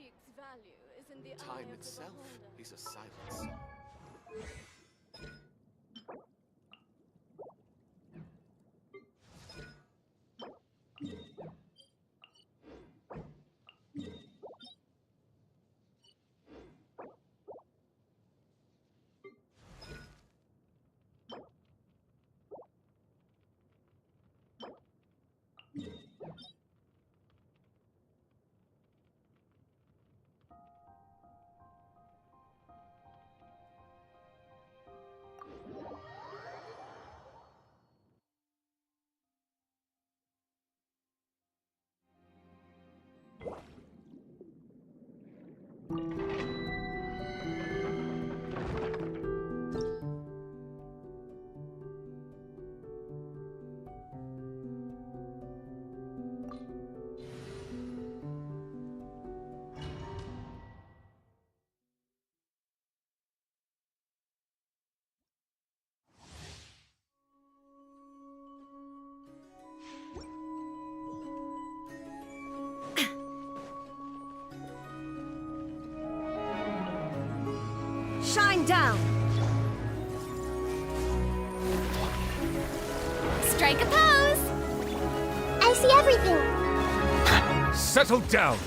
cheek's value is in the Time eye of the itself beholder. is a silent song. Shine down! Strike a pose! I see everything! Settle down!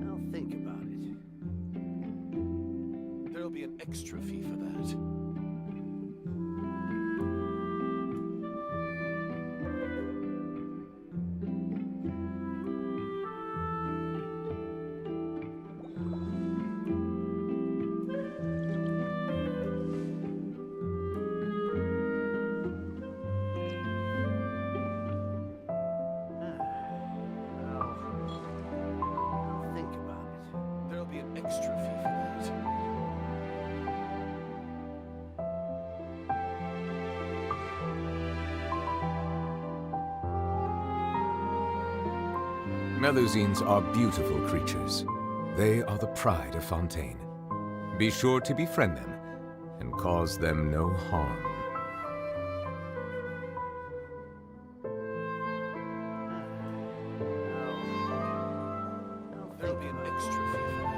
I'll think about it. There'll be an extra fee for that. I'll think about it. There'll be an extra fee for that. Melusines are beautiful creatures. They are the pride of Fontaine. Be sure to befriend them and cause them no harm. There'll be an extra fee for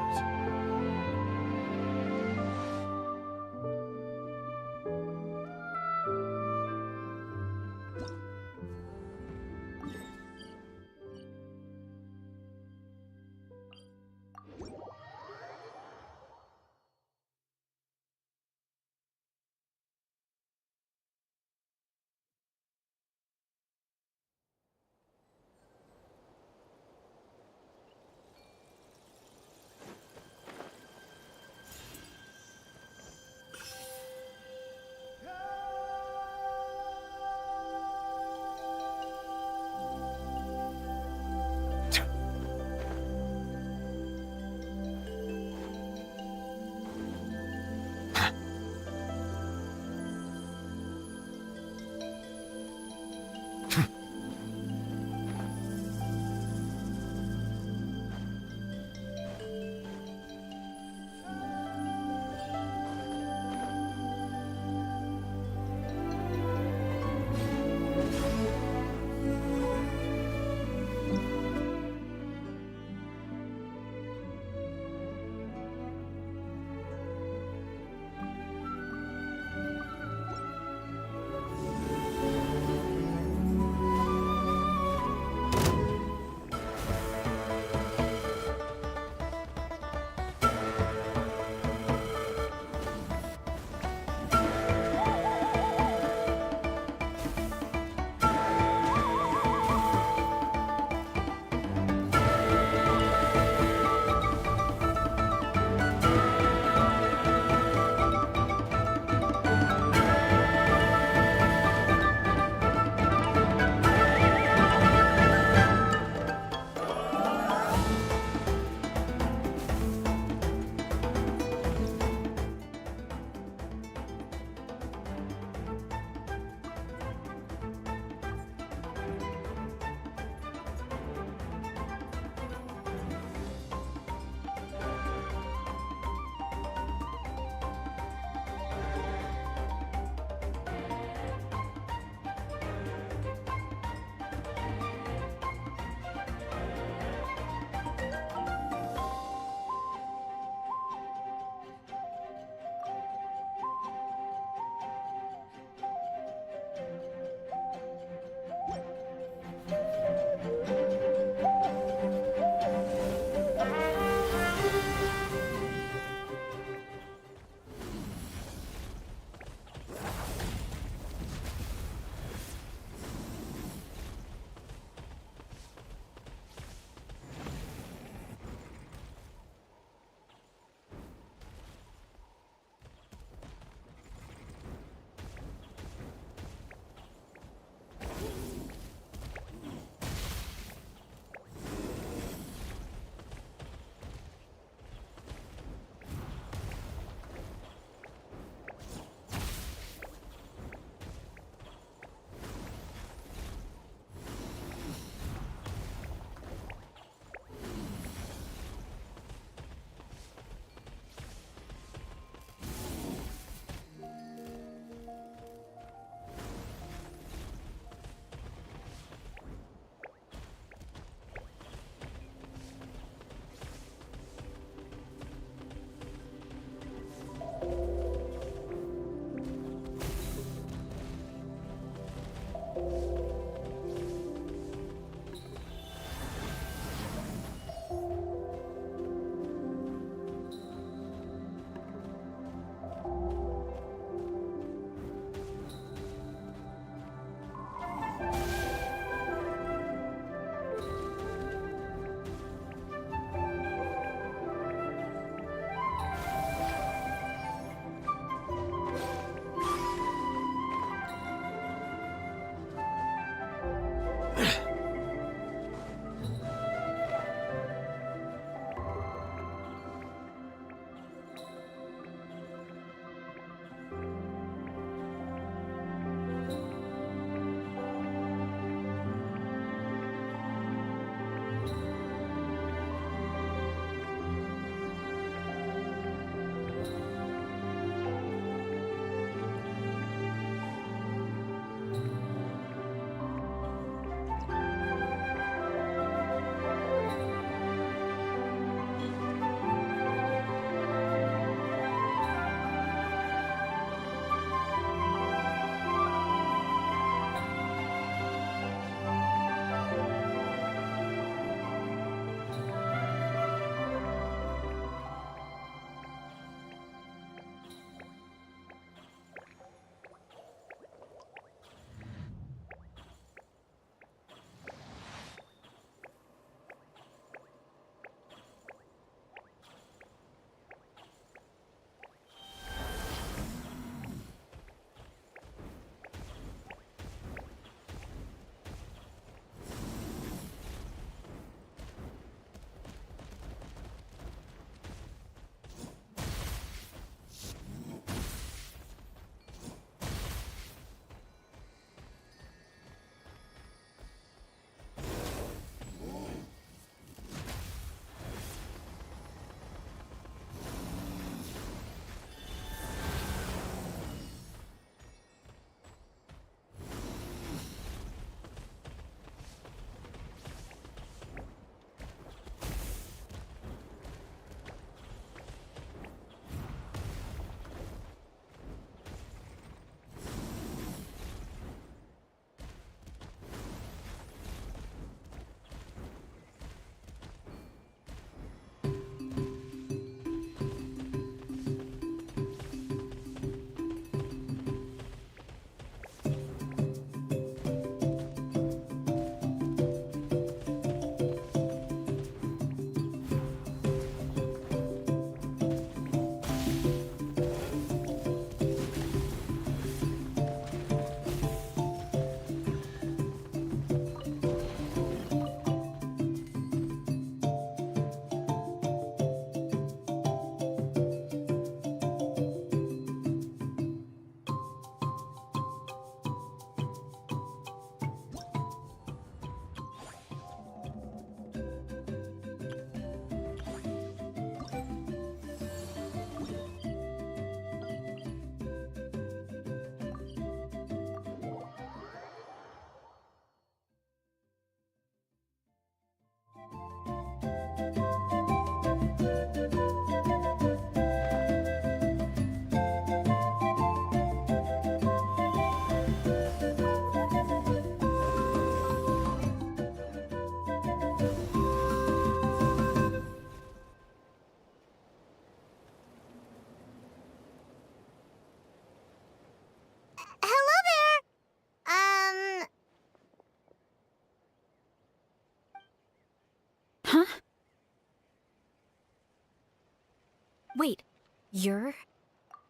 Wait, you're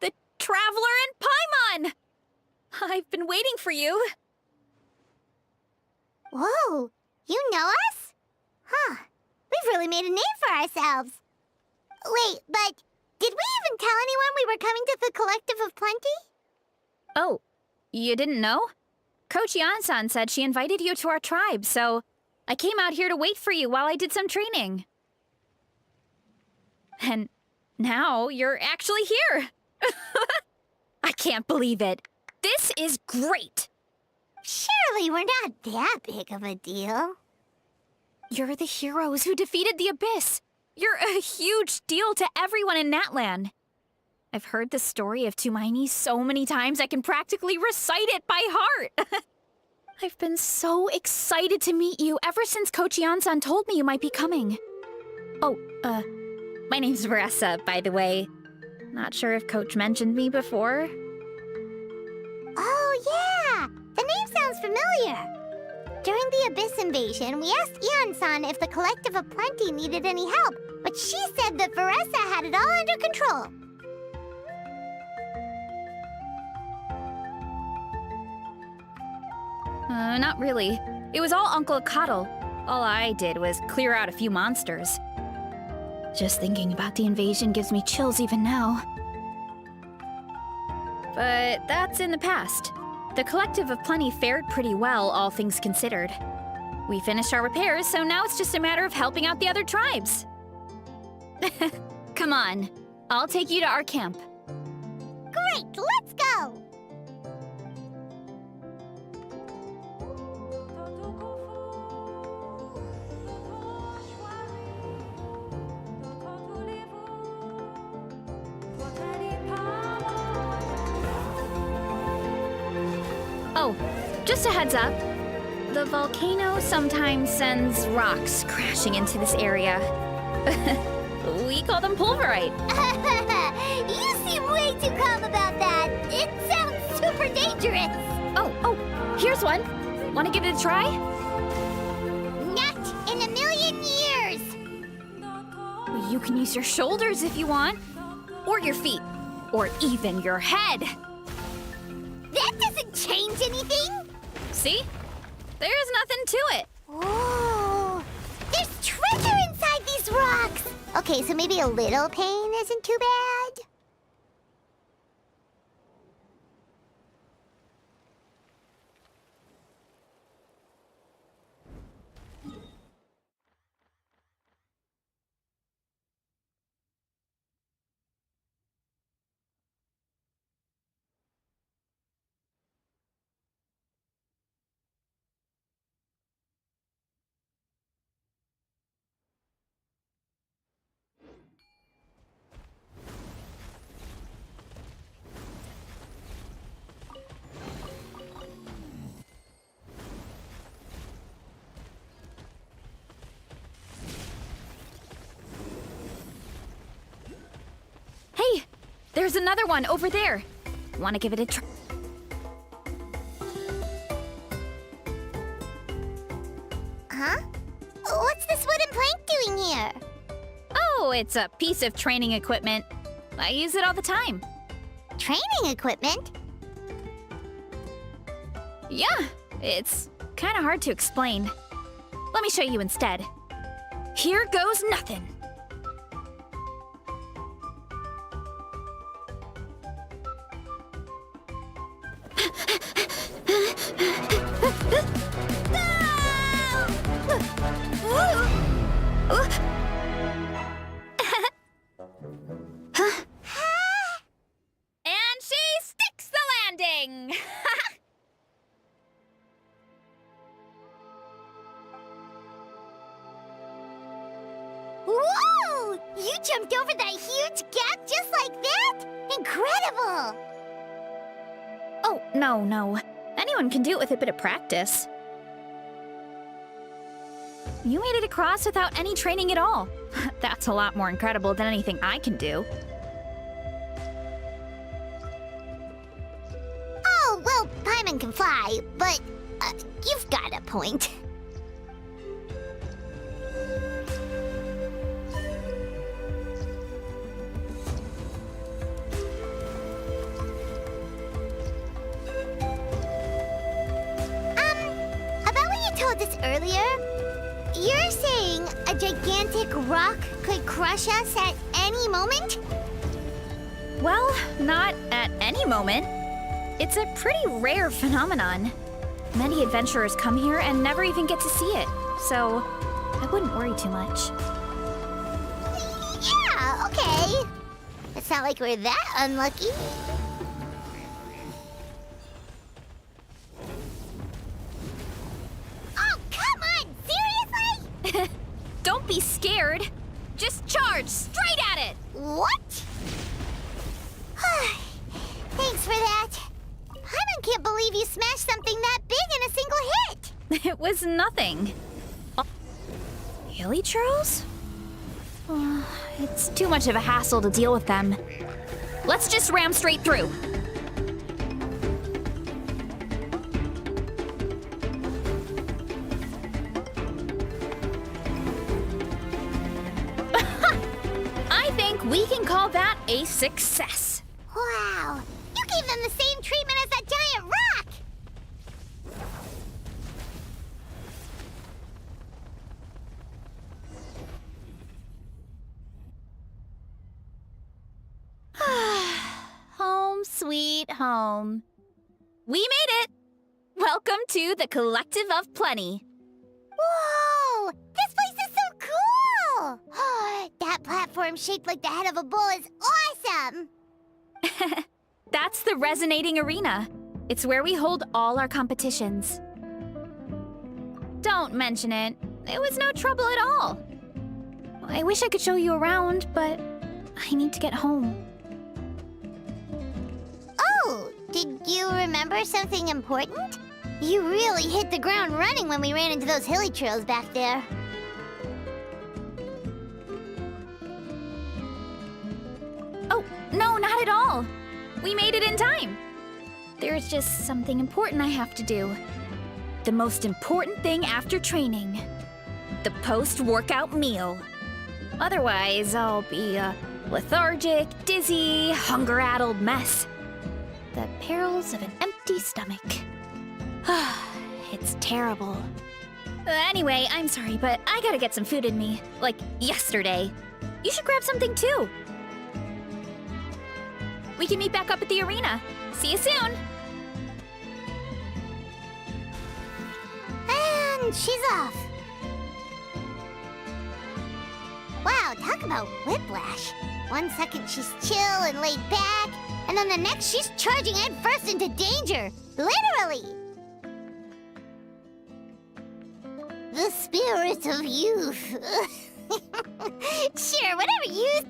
the Traveler in Paimon! I've been waiting for you. Whoa, you know us? Huh, we've really made a name for ourselves. Wait, but did we even tell anyone we were coming to the Collective of Plenty? Oh, you didn't know? Coach Yan-san said she invited you to our tribe, so I came out here to wait for you while I did some training. And now you're actually here. I can't believe it. This is great. Surely we're not that big of a deal. You're the heroes who defeated the Abyss. You're a huge deal to everyone in Natlan. I've heard the story of Tumaini so many times I can practically recite it by heart. I've been so excited to meet you ever since Coach Yan-san told me you might be coming. Oh, my name's Veressa, by the way. Not sure if Coach mentioned me before. Oh, yeah! The name sounds familiar. During the Abyss invasion, we asked Ian-san if the Collective of Plenty needed any help, but she said that Veressa had it all under control. Not really. It was all Uncle Akatl. All I did was clear out a few monsters. Just thinking about the invasion gives me chills even now. But that's in the past. The Collective of Plenty fared pretty well, all things considered. We finished our repairs, so now it's just a matter of helping out the other tribes. Come on, I'll take you to our camp. Great, let's go! Oh, just a heads up. The volcano sometimes sends rocks crashing into this area. We call them pulverite. You seem way too calm about that. It sounds super dangerous. Oh, here's one. Want to give it a try? Not in a million years. You can use your shoulders if you want. Or your feet. Or even your head. That doesn't change anything. See? There's nothing to it. Whoa! There's treasure inside these rocks! Okay, so maybe a little pain isn't too bad? Hey, there's another one over there. Want to give it a try? Huh? What's this wooden plank doing here? Oh, it's a piece of training equipment. I use it all the time. Training equipment? Yeah, it's kind of hard to explain. Let me show you instead. Here goes nothing. And she sticks the landing! Whoa! You jumped over that huge gap just like that? Incredible! Oh, no. Anyone can do it with a bit of practice. You made it across without any training at all. That's a lot more incredible than anything I can do. Oh, well, Paimon can fly, but you've got a point. told us earlier? You're saying a gigantic rock could crush us at any moment? Well, not at any moment. It's a pretty rare phenomenon. Many adventurers come here and never even get to see it, so I wouldn't worry too much. Yeah, okay. It's not like we're that unlucky. Oh, come on! Seriously? Don't be scared. Just charge straight at it. What? Thanks for that. Paimon can't believe you smashed something that big in a single hit. It was nothing. Hilly churls? Oh, it's too much of a hassle to deal with them. Let's just ram straight through. I think we can call that a success. Wow, you gave them the same treatment as that giant rock! Home sweet home. We made it! Welcome to the Collective of Plenty. Whoa! This place is so cool! That platform shaped like the head of a bull is awesome! That's the Resonating Arena. It's where we hold all our competitions. Don't mention it. It was no trouble at all. I wish I could show you around, but I need to get home. Oh, did you remember something important? You really hit the ground running when we ran into those hilly trails back there. Oh, no, not at all. We made it in time. There's just something important I have to do. The most important thing after training. The post-workout meal. Otherwise, I'll be a lethargic, dizzy, hunger-addled mess. The perils of an empty stomach. It's terrible. Anyway, I'm sorry, but I gotta get some food in me. Like yesterday. You should grab something too. We can meet back up at the arena. See you soon! And she's off. Wow, talk about whiplash. 1 second she's chill and laid back, and then the next she's charging headfirst into danger. Literally! The spirit of youth. Sure, whatever you...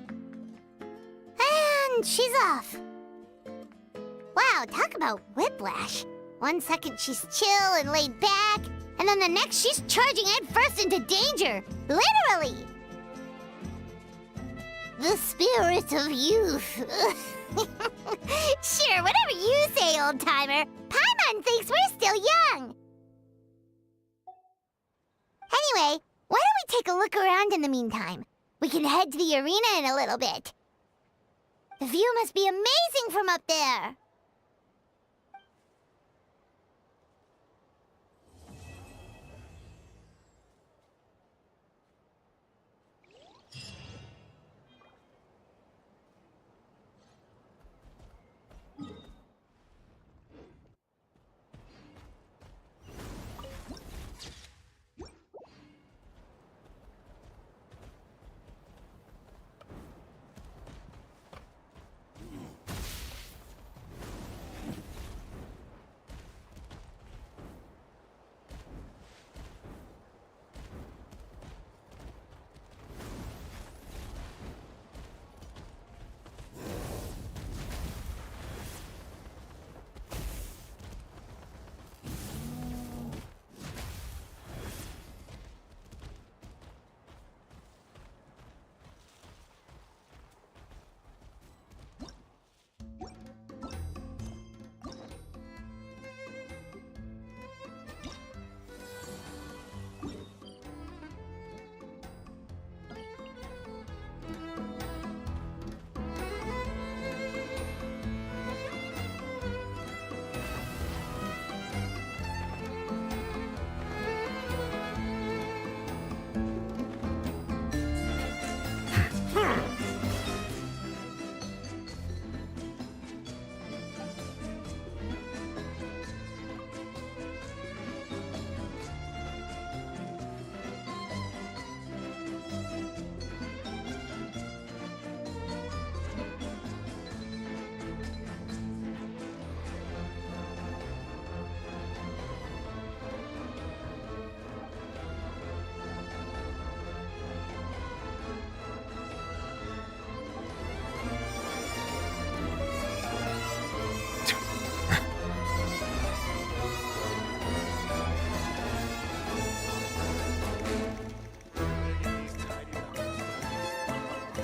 And she's off. Wow, talk about whiplash. 1 second she's chill and laid back, and then the next she's charging headfirst into danger. Literally! The spirit of youth. Sure, whatever you say, old-timer. Paimon thinks we're still young. Anyway, why don't we take a look around in the meantime? We can head to the arena in a little bit. The view must be amazing from up there.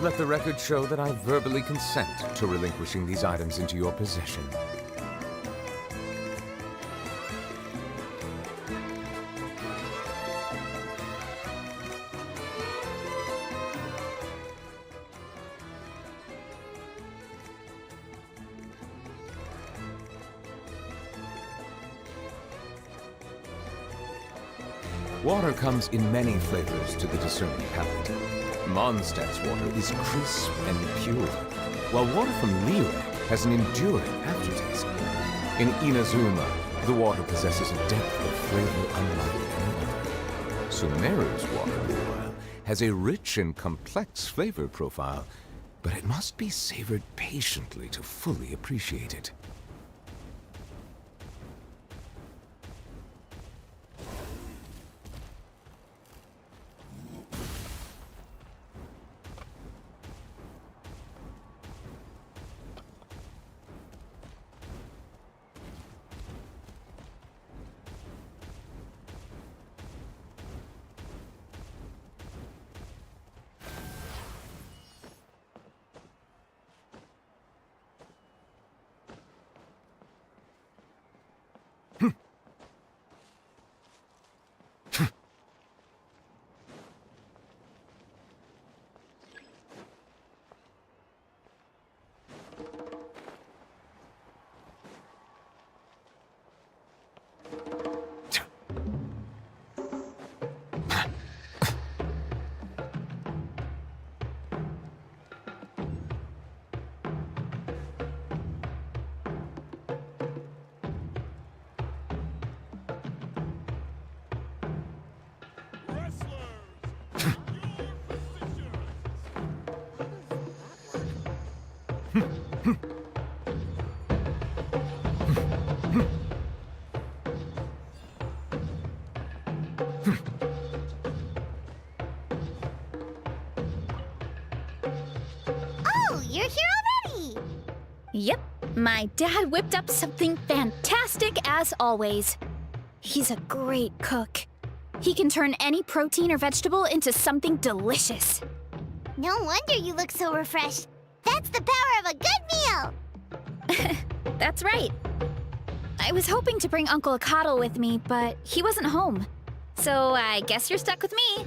let the record show that I verbally consent to relinquishing these items into your possession. Water comes in many flavors to the discerning palate. Mondstadt's water is crisp and pure, while water from Liyue has an enduring aftertaste. In Inazuma, the water possesses a depth of flavor unlike any other. Sumeru's water, meanwhile, has a rich and complex flavor profile, but it must be savored patiently to fully appreciate it. Oh, you're here already! Yep, my dad whipped up something fantastic as always. He's a great cook. He can turn any protein or vegetable into something delicious. No wonder you look so refreshed. That's the power of a good meal! That's right. I was hoping to bring Uncle Akatl with me, but he wasn't home. So I guess you're stuck with me.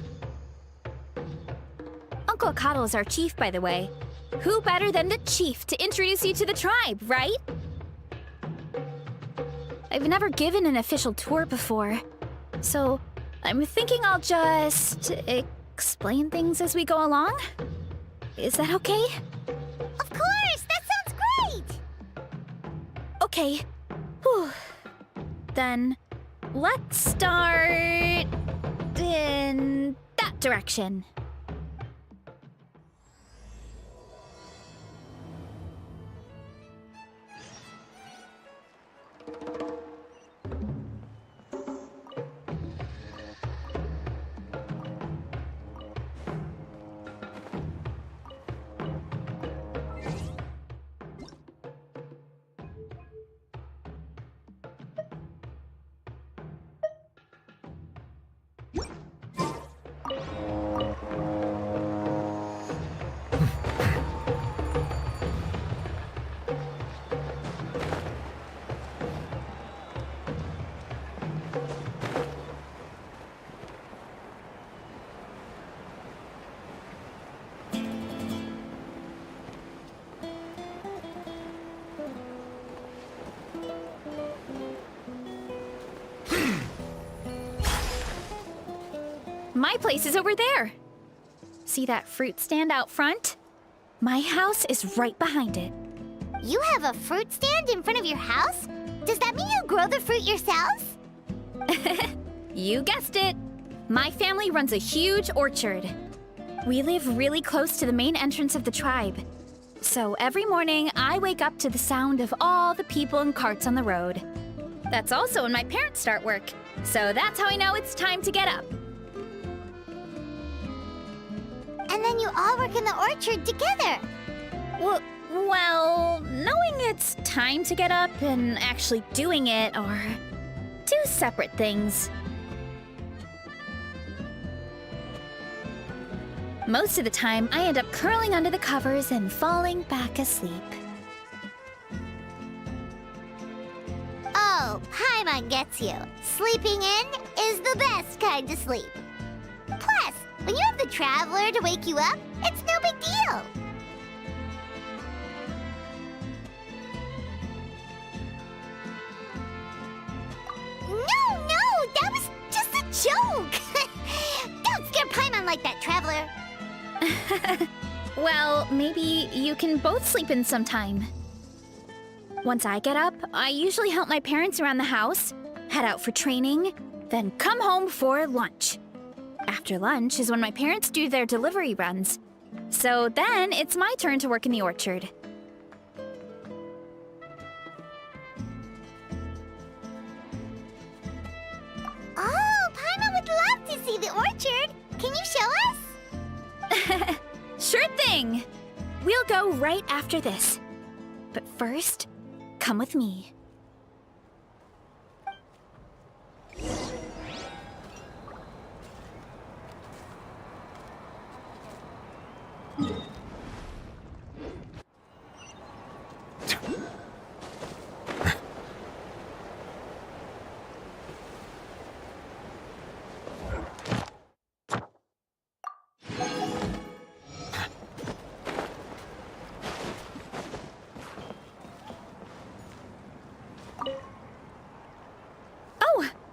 Uncle Akatl is our chief, by the way. Who better than the chief to introduce you to the tribe, right? I've never given an official tour before, so I'm thinking I'll just explain things as we go along. Is that okay? Of course! That sounds great! Okay. Whew. Then let's start in that direction. My place is over there. See that fruit stand out front? My house is right behind it. You have a fruit stand in front of your house? Does that mean you grow the fruit yourselves? You guessed it. My family runs a huge orchard. We live really close to the main entrance of the tribe. So every morning, I wake up to the sound of all the people and carts on the road. That's also when my parents start work. So that's how I know it's time to get up. And then you all work in the orchard together. Well, knowing it's time to get up and actually doing it are two separate things. Most of the time, I end up curling under the covers and falling back asleep. Oh, Paimon gets you. Sleeping in is the best kind of sleep. Plus, when you have the Traveler to wake you up, it's no big deal. No, that was just a joke. Don't scare Paimon like that, Traveler. Well, maybe you can both sleep in sometime. Once I get up, I usually help my parents around the house, head out for training, then come home for lunch. After lunch is when my parents do their delivery runs. So then it's my turn to work in the orchard. Oh, Paimon would love to see the orchard. Can you show us? Sure thing! We'll go right after this. But first, come with me.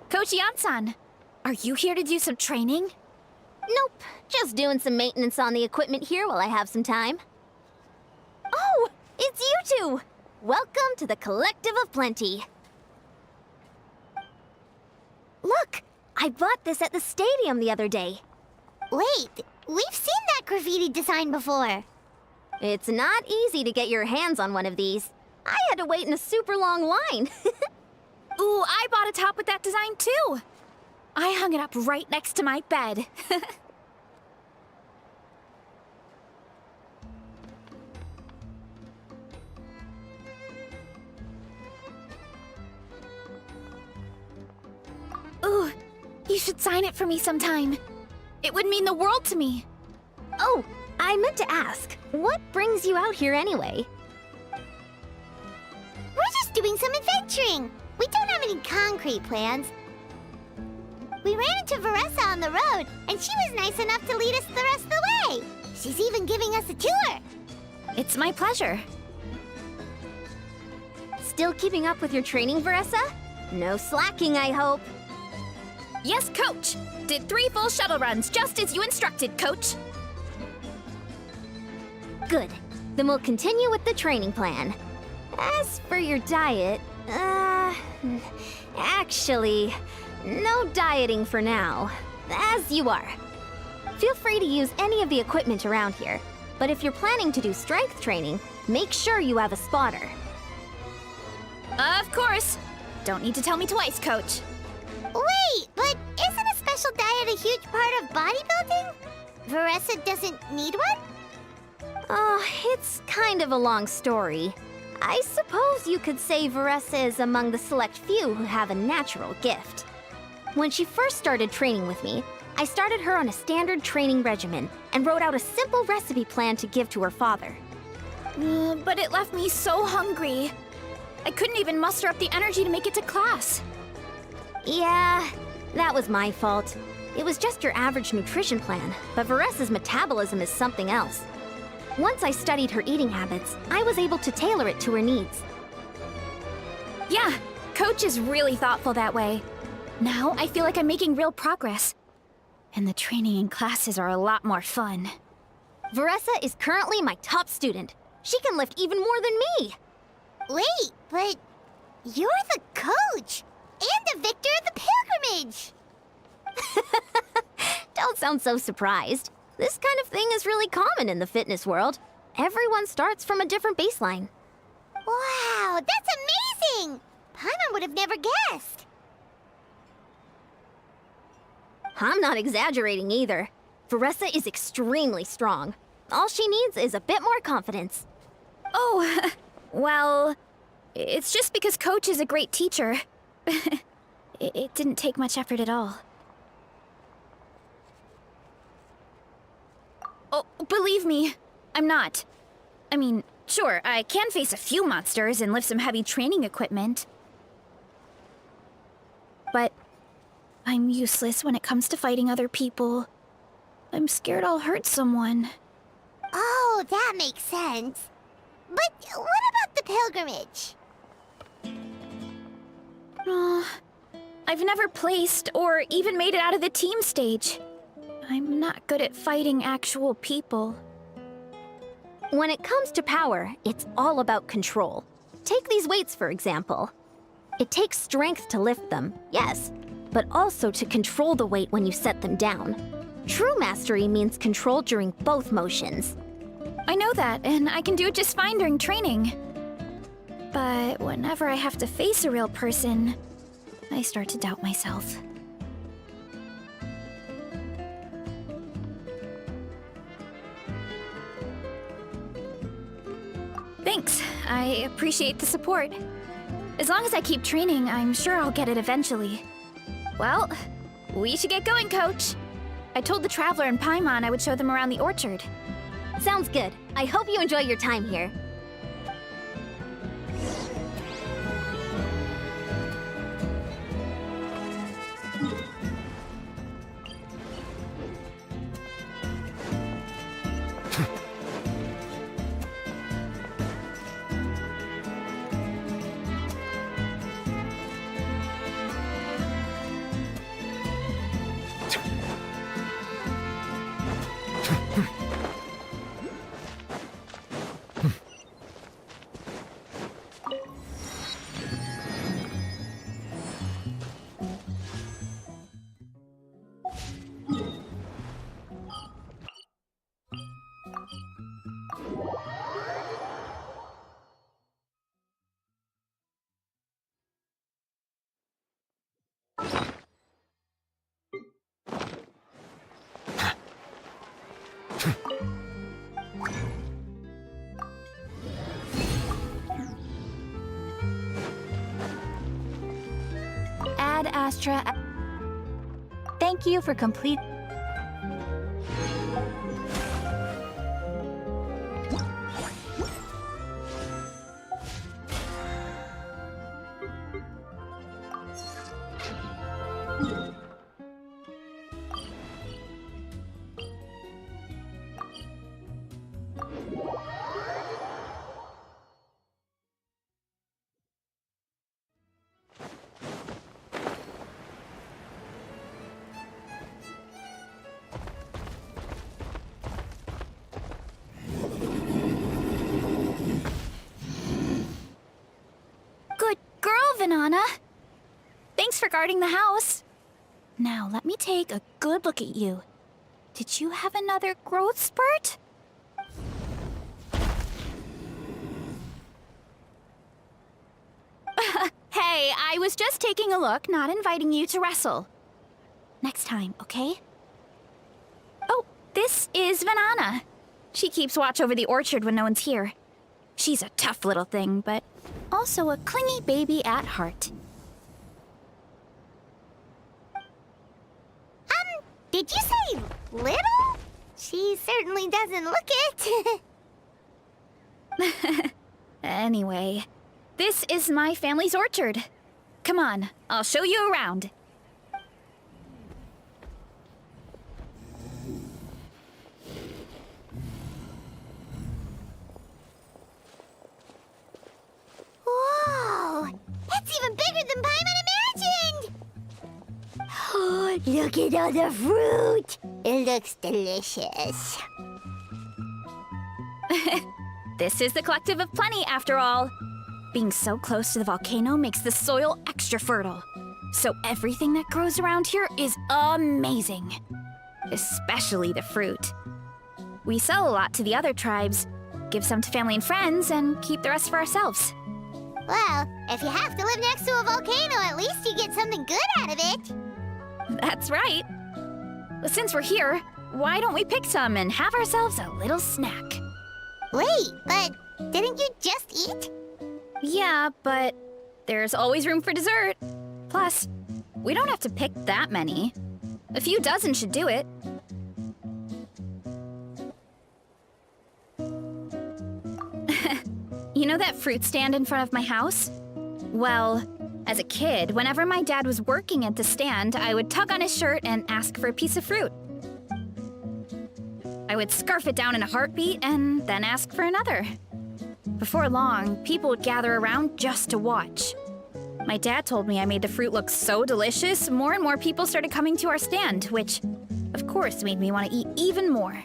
Coach Yan-san, are you here to do some training? Nope, just doing some maintenance on the equipment here while I have some time. Oh, it's you two! Welcome to the Collective of Plenty. Look, I bought this at the stadium the other day. Wait, we've seen that graffiti design before. It's not easy to get your hands on one of these. I had to wait in a super long line. Ooh, I bought a top with that design too! I hung it up right next to my bed. Ooh, you should sign it for me sometime. It would mean the world to me. Oh, I meant to ask, what brings you out here anyway? We're just doing some adventuring. We don't have any concrete plans. We ran into Veressa on the road, and she was nice enough to lead us the rest of the way. She's even giving us a tour. It's my pleasure. Still keeping up with your training, Veressa? No slacking, I hope. Yes, Coach! Did 3 full shuttle runs, just as you instructed, Coach. Good. Then we'll continue with the training plan. As for your diet, actually, no dieting for now. As you are. Feel free to use any of the equipment around here, but if you're planning to do strength training, make sure you have a spotter. Of course. Don't need to tell me twice, Coach. Wait, but isn't a special diet a huge part of bodybuilding? Veressa doesn't need one? Oh, it's kind of a long story. I suppose you could say Veressa is among the select few who have a natural gift. When she first started training with me, I started her on a standard training regimen and wrote out a simple recipe plan to give to her father. But it left me so hungry. I couldn't even muster up the energy to make it to class. Yeah, that was my fault. It was just your average nutrition plan, but Veressa's metabolism is something else. Once I studied her eating habits, I was able to tailor it to her needs. Yeah, Coach is really thoughtful that way. Now I feel like I'm making real progress. And the training and classes are a lot more fun. Veressa is currently my top student. She can lift even more than me. Wait, but you're the coach and the victor of the pilgrimage. Don't sound so surprised. This kind of thing is really common in the fitness world. Everyone starts from a different baseline. Wow, that's amazing! Paimon would have never guessed. I'm not exaggerating either. Veressa is extremely strong. All she needs is a bit more confidence. Oh, well, it's just because Coach is a great teacher. It didn't take much effort at all. Believe me, I'm not. I mean, sure, I can face a few monsters and lift some heavy training equipment. But I'm useless when it comes to fighting other people. I'm scared I'll hurt someone. Oh, that makes sense. But what about the pilgrimage? I've never placed or even made it out of the team stage. I'm not good at fighting actual people. When it comes to power, it's all about control. Take these weights, for example. It takes strength to lift them, yes, but also to control the weight when you set them down. True mastery means control during both motions. I know that, and I can do it just fine during training. But whenever I have to face a real person, I start to doubt myself. Thanks. I appreciate the support. As long as I keep training, I'm sure I'll get it eventually. Well, we should get going, Coach. I told the Traveler and Paimon I would show them around the orchard. Sounds good. I hope you enjoy your time here. Ad Astra. Thank you for complete. Vanana. Thanks for guarding the house. Now, let me take a good look at you. Did you have another growth spurt? Hey, I was just taking a look, not inviting you to wrestle. Next time, okay? Oh, this is Vanana. She keeps watch over the orchard when no one's here. She's a tough little thing, but also a clingy baby at heart. Did you say little? She certainly doesn't look it. Anyway, this is my family's orchard. Come on, I'll show you around. Whoa! It's even bigger than Paimon imagined! Oh, look at all the fruit! It looks delicious. This is the Collective of Plenty, after all. Being so close to the volcano makes the soil extra fertile. So everything that grows around here is amazing. Especially the fruit. We sell a lot to the other tribes, give some to family and friends, and keep the rest for ourselves. Well, if you have to live next to a volcano, at least you get something good out of it. That's right. Since we're here, why don't we pick some and have ourselves a little snack? Wait, but didn't you just eat? Yeah, but there's always room for dessert. Plus, we don't have to pick that many. A few dozen should do it. You know that fruit stand in front of my house? Well, as a kid, whenever my dad was working at the stand, I would tug on his shirt and ask for a piece of fruit. I would scarf it down in a heartbeat and then ask for another. Before long, people would gather around just to watch. My dad told me I made the fruit look so delicious, more and more people started coming to our stand, which, of course, made me want to eat even more.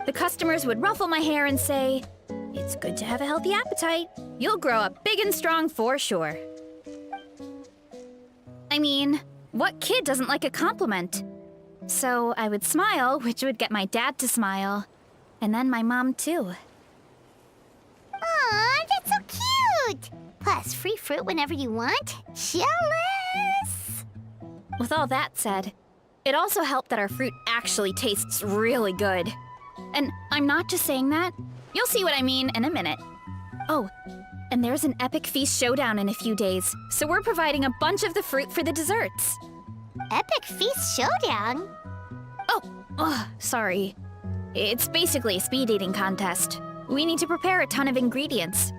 The customers would ruffle my hair and say, "It's good to have a healthy appetite. You'll grow up big and strong for sure." I mean, what kid doesn't like a compliment? So I would smile, which would get my dad to smile. And then my mom, too. Aw, that's so cute! Plus, free fruit whenever you want. Jealous! With all that said, it also helped that our fruit actually tastes really good. And I'm not just saying that. You'll see what I mean in a minute. Oh, and there's an epic feast showdown in a few days, so we're providing a bunch of the fruit for the desserts. Epic Feast Showdown? Sorry. It's basically a speed eating contest. We need to prepare a ton of ingredients.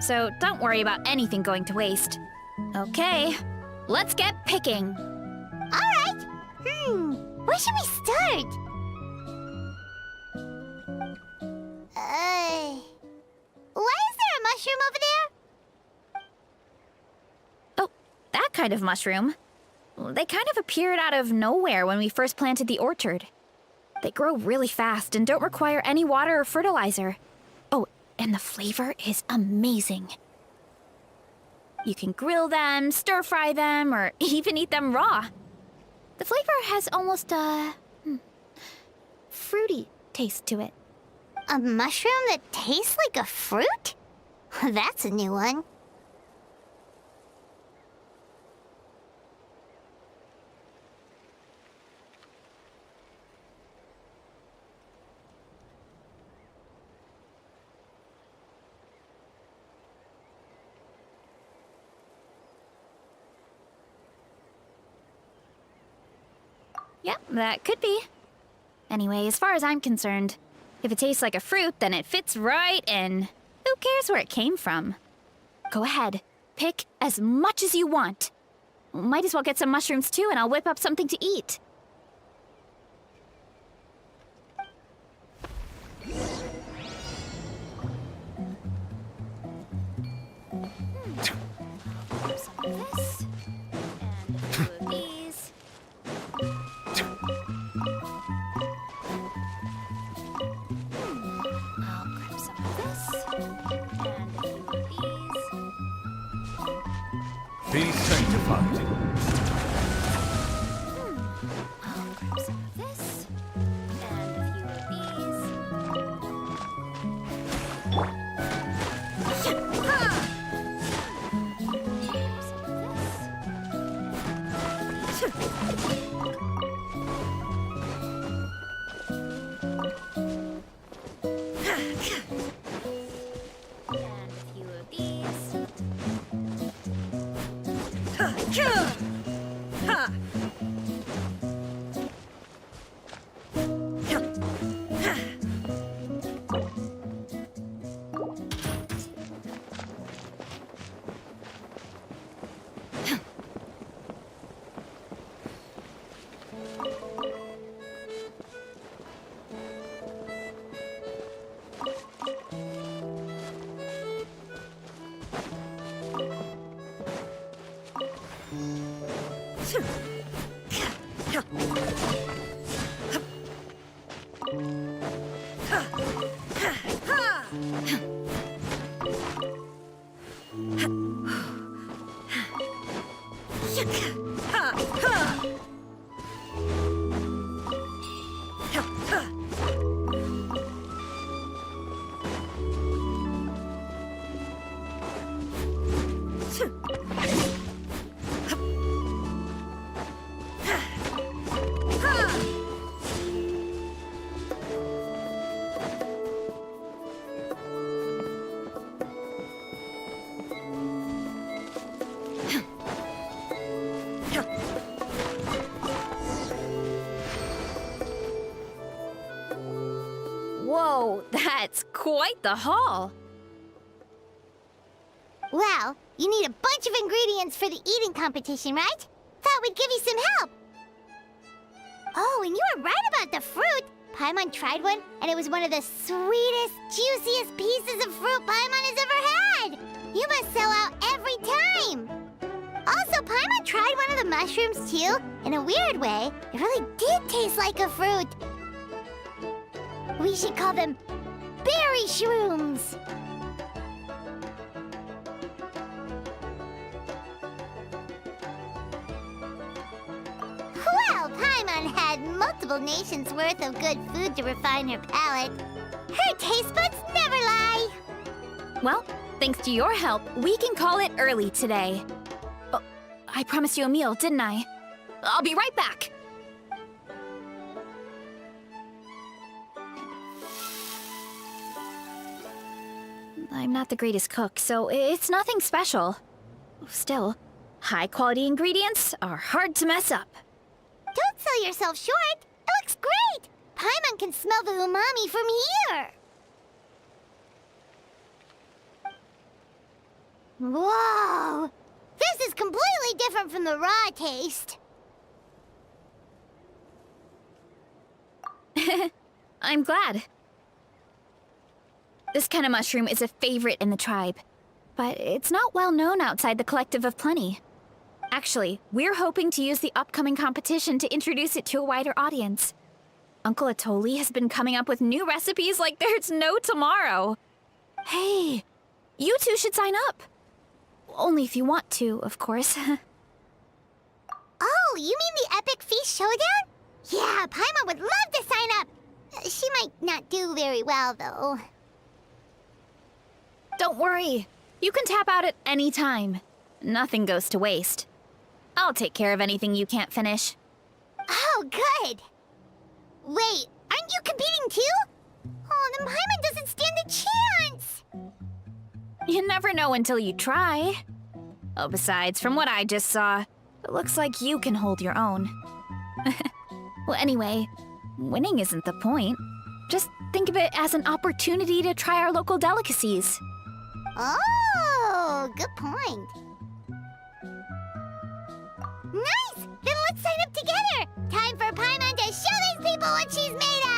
So don't worry about anything going to waste. Okay, let's get picking. Alright! Where should we start? Why is there a mushroom over there? Oh, that kind of mushroom. They kind of appeared out of nowhere when we first planted the orchard. They grow really fast and don't require any water or fertilizer. Oh, and the flavor is amazing. You can grill them, stir-fry them, or even eat them raw. The flavor has almost a fruity taste to it. A mushroom that tastes like a fruit? That's a new one. Yep, that could be. Anyway, as far as I'm concerned, if it tastes like a fruit, then it fits right in. Who cares where it came from? Go ahead, pick as much as you want. Might as well get some mushrooms too, and I'll whip up something to eat. Some of this, and a few of these. I'll grab some of this, and a few of these. Be sanctified. I'll grab some of this, and a few of these. And a few of these. Whoa, that's quite the haul. Well, you need a bunch of ingredients for the eating competition, right? Thought we'd give you some help. Oh, and you were right about the fruit. Paimon tried one, and it was one of the sweetest, juiciest pieces of fruit Paimon has ever had. You must sell out every time. Also, Paimon tried one of the mushrooms, too. In a weird way, it really did taste like a fruit. We should call them berry shrooms. Well, Paimon had multiple nations' worth of good food to refine her palate. Her taste buds never lie. Well, thanks to your help, we can call it early today. Oh, I promised you a meal, didn't I? I'll be right back. I'm not the greatest cook, so it's nothing special. Still, high-quality ingredients are hard to mess up. Don't sell yourself short. It looks great. Paimon can smell the umami from here. Whoa! This is completely different from the raw taste. I'm glad. This kind of mushroom is a favorite in the tribe, but it's not well known outside the Collective of Plenty. Actually, we're hoping to use the upcoming competition to introduce it to a wider audience. Uncle Atoli has been coming up with new recipes like there's no tomorrow. Hey, you two should sign up. Only if you want to, of course. Oh, you mean the Epic Feast Showdown? Yeah, Paimon would love to sign up. She might not do very well, though. Don't worry. You can tap out at any time. Nothing goes to waste. I'll take care of anything you can't finish. Oh, good. Wait, aren't you competing too? Oh, then Paimon doesn't stand a chance. You never know until you try. Oh, besides, from what I just saw, it looks like you can hold your own. Well, anyway, winning isn't the point. Just think of it as an opportunity to try our local delicacies. Oh, good point. Nice! Then let's sign up together! Time for Paimon to show these people what she's made of!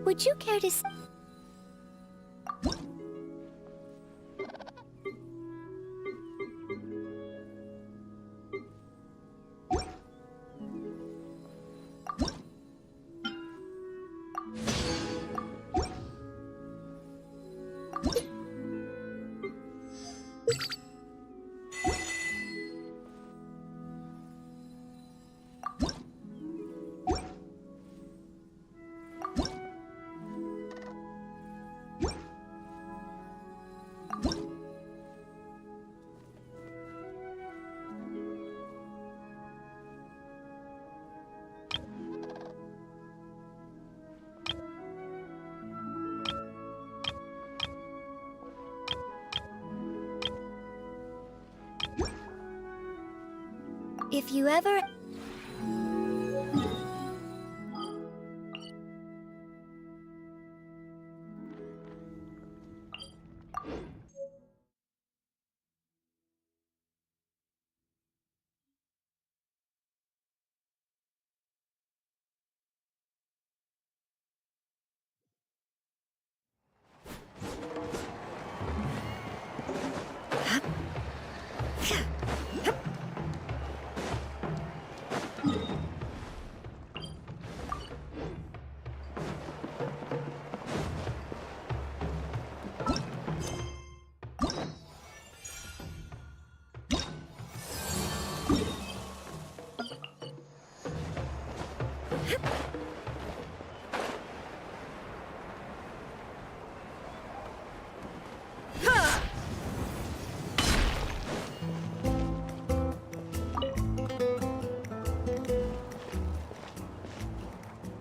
Would you care to... If you ever...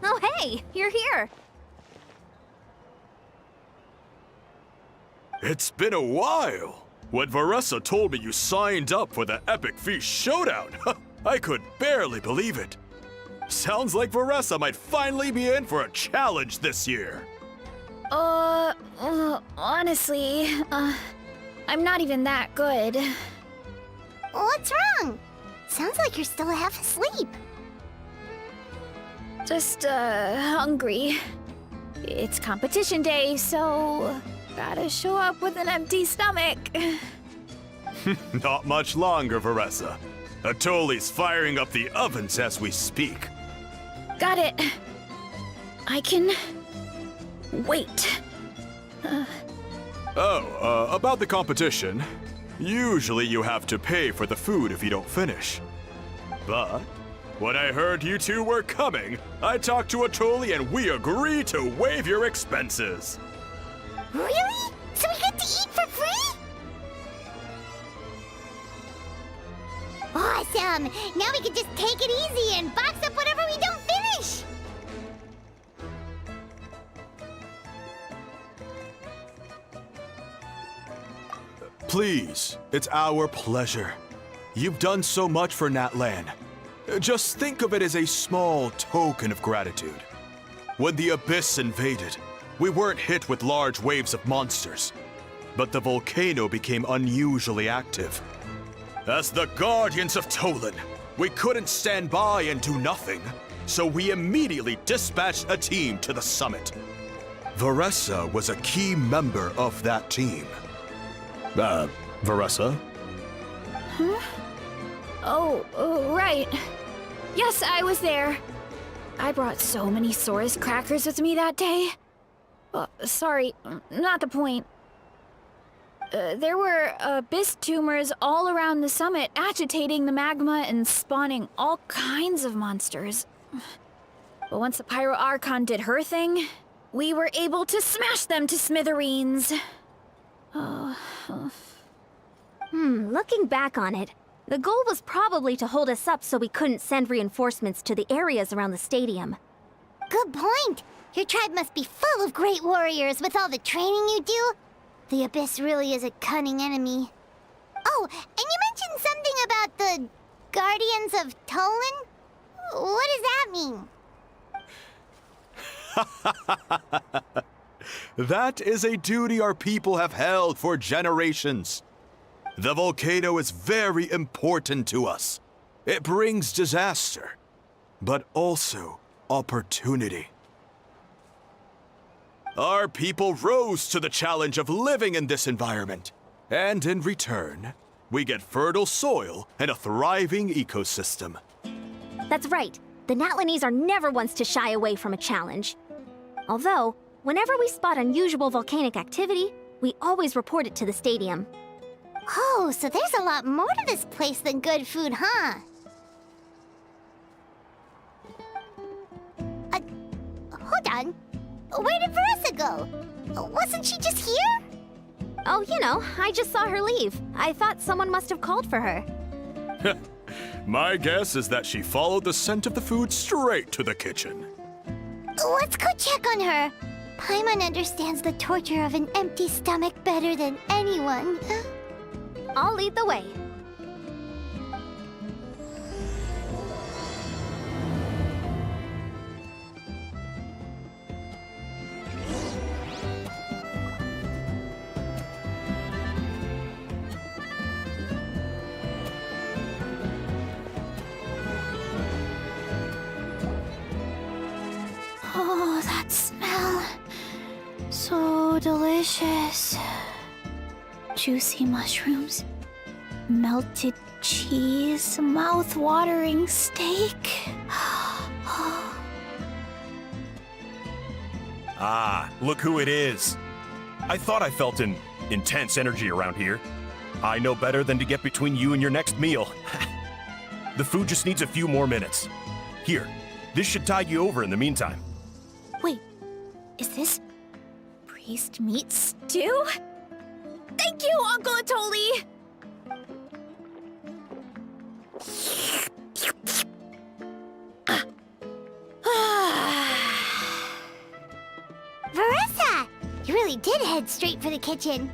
Oh, hey, you're here. It's been a while. When Varessa told me you signed up for the Epic Feast Showdown, I could barely believe it. Sounds like Varessa might finally be in for a challenge this year. Honestly, I'm not even that good. What's wrong? Sounds like you're still half asleep. Just, hungry. It's competition day, so gotta show up with an empty stomach. Not much longer, Varessa. Atoli's firing up the ovens as we speak. Got it. I can wait. About the competition. Usually you have to pay for the food if you don't finish. But when I heard you two were coming, I talked to Atoli and we agreed to waive your expenses. Really? So we get to eat for free? Awesome! Now we can just take it easy and box up whatever we don't finish! Please, it's our pleasure. You've done so much for Natlan. Just think of it as a small token of gratitude. When the Abyss invaded, we weren't hit with large waves of monsters, but the volcano became unusually active. As the Guardians of Tolan, we couldn't stand by and do nothing, so we immediately dispatched a team to the summit. Varessa was a key member of that team. Varessa? Huh? Oh, right. Yes, I was there. I brought so many Saurus crackers with me that day. Sorry, not the point. There were abyss tumors all around the summit, agitating the magma and spawning all kinds of monsters. But once the Pyro Archon did her thing, we were able to smash them to smithereens. Looking back on it, the goal was probably to hold us up so we couldn't send reinforcements to the areas around the stadium. Good point! Your tribe must be full of great warriors with all the training you do. The Abyss really is a cunning enemy. Oh, and you mentioned something about the Guardians of Tolan? What does that mean? That is a duty our people have held for generations. The volcano is very important to us. It brings disaster, but also opportunity. Our people rose to the challenge of living in this environment, and in return, we get fertile soil and a thriving ecosystem. That's right. The Natlanese are never ones to shy away from a challenge. Although, whenever we spot unusual volcanic activity, we always report it to the stadium. Oh, so there's a lot more to this place than good food, huh? Hold on. Where did Varessa go? Wasn't she just here? Oh, you know, I just saw her leave. I thought someone must have called for her. My guess is that she followed the scent of the food straight to the kitchen. Let's go check on her. Paimon understands the torture of an empty stomach better than anyone. I'll lead the way. Oh, that smell. So delicious. Juicy mushrooms, melted cheese, mouth-watering steak. Ah, look who it is. I thought I felt an intense energy around here. I know better than to get between you and your next meal. The food just needs a few more minutes. Here, This should tide you over in the meantime. Wait, is this priest meat stew? Thank you, Uncle Atoli! Veressa! You really did head straight for the kitchen.